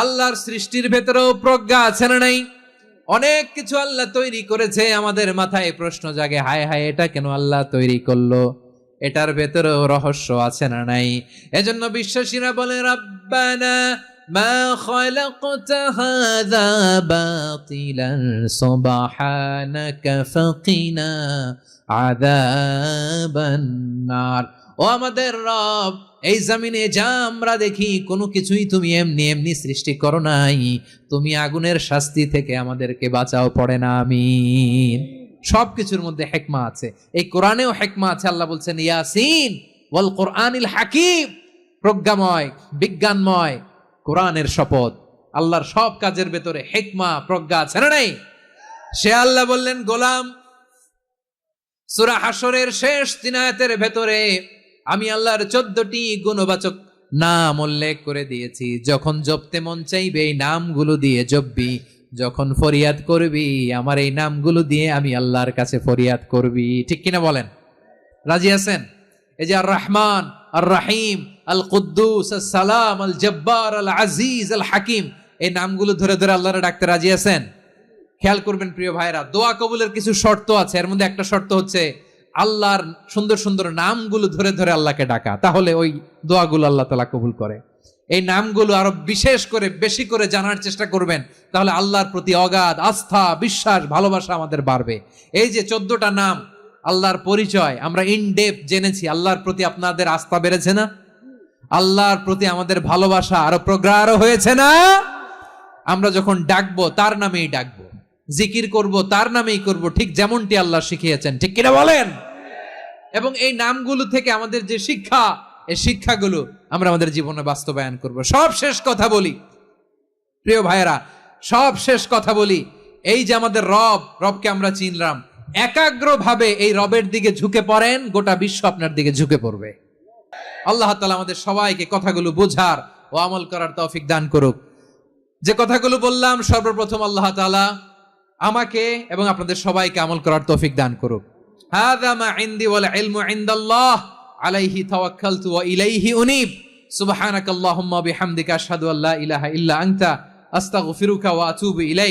S1: আল্লাহর সৃষ্টির ভেতরেও প্রজ্ঞা আছে না নাই? অনেক কিছু আল্লাহ তৈরি করেছে, আমাদের মাথায় প্রশ্ন জাগে, হায় হায় এটা কেন আল্লাহ তৈরি করলো? এটার ভেতরেও রহস্য আছে না নাই? এজন্য বিশ্বাসীরা বলে রব্বানা মা খালাকতা হাযা বাতিলান সুবহানাকা ফাকিনা আযাবান নার। ও আমাদের রব, এই জমিনে যা আমরা দেখি কোনো কিছুই তুমি এমনি এমনি সৃষ্টি করো নাই, তুমি আগুনের শাস্তি থেকে আমাদেরকে বাঁচাও, পড়ে না আমিন। সবকিছুর মধ্যে হিকমা আছে, এই কোরআনেও হিকমা আছে। আল্লাহ বলছেন ইয়াসিন ওয়াল কোরআনিল হাকিম, প্রজ্ঞাময়, বিজ্ঞানময় কোরআনের শপথ। আল্লাহর সব কাজের ভেতরে হিকমা, প্রজ্ঞা আছে না নাই? সে আল্লাহ বললেন গোলাম, সূরা হাশরের শেষ 3 আয়াতের ভেতরে আমি আল্লাহর 14টি গুণবাচক নাম উল্লেখ করে দিয়েছি। যখন জপতে মন চাইবে এই নামগুলো দিয়ে জপবি, যখন ফরিয়াদ করবি আমার এই নামগুলো দিয়ে আমি আল্লাহর কাছে ফরিয়াদ করবি। ঠিক কিনা বলেন? রাজি আছেন? এই যে আর রহমান, আর রাহিম, আল কুদ্দুস, আস সালাম, আল জব্বার, আল আজিজ, আল হাকিম, এই নামগুলো ধরে ধরে আল্লাহরে ডাকতে রাজি আছেন? খেয়াল করবেন প্রিয় ভাইরা, দোয়া কবুলের কিছু শর্ত আছে। এর মধ্যে একটা শর্ত হচ্ছে আল্লাহর সুন্দর সুন্দর নামগুলো ধরে ধরে আল্লাহকে ডাকা, তাহলে ওই দোয়াগুলো আল্লাহ তাআলা কবুল করে। এই নামগুলো আরো বিশেষ করে বেশি করে জানার চেষ্টা করবেন, তাহলে আল্লাহর প্রতি অগাধ আস্থা, বিশ্বাস, ভালোবাসা আমাদের বাড়বে। এই যে 14টা নাম আল্লাহর পরিচয় আমরা ইন ডেপথ জেনেছি, আল্লাহর প্রতি আপনাদের আস্থা বেড়েছে না? আল্লাহর প্রতি আমাদের ভালোবাসা আরো প্রগাঢ় হয়েছে না? আমরা যখন ডাকবো তার নামেই ডাকবো, জিকির করব তার নামেই করব, ঠিক যেমনটি আল্লাহ শিখিয়েছেন। ঠিক কিনা বলেন? এবং এই নামগুলো থেকে আমাদের যে শিক্ষা, এই শিক্ষাগুলো আমরা আমাদের জীবনে বাস্তবায়ন করব। সব শেষ কথা বলি প্রিয় ভাইয়েরা, সব শেষ কথা বলি, এই যে আমাদের রবকে আমরা চিনলাম, একাগ্রভাবে এই রবের দিকে ঝুঁকে পড়েন, গোটা বিশ্ব আপনার দিকে ঝুঁকে পড়বে। আল্লাহ তাআলা আমাদের সবাইকে কথাগুলো বোঝার ও আমল করার তৌফিক দান করুক। যে কথাগুলো বললাম, সর্বপ্রথম আল্লাহ তাআলা আমাকে এবং আপনাদের সবাইকে আমল করার তৌফিক দান করুক। হাযা মা ইনদি ওয়াল ইলমু ইনদাল্লাহ আলাইহি তাওয়াক্কালতু ওয়া ইলাইহি উনীব। সুবহানাকাল্লাহুম্মা বিহামদিকা আশহাদু আল্লা ইলাহা ইল্লা আনতা আস্তাগফিরুকা ওয়া আতুবু ইলাইক।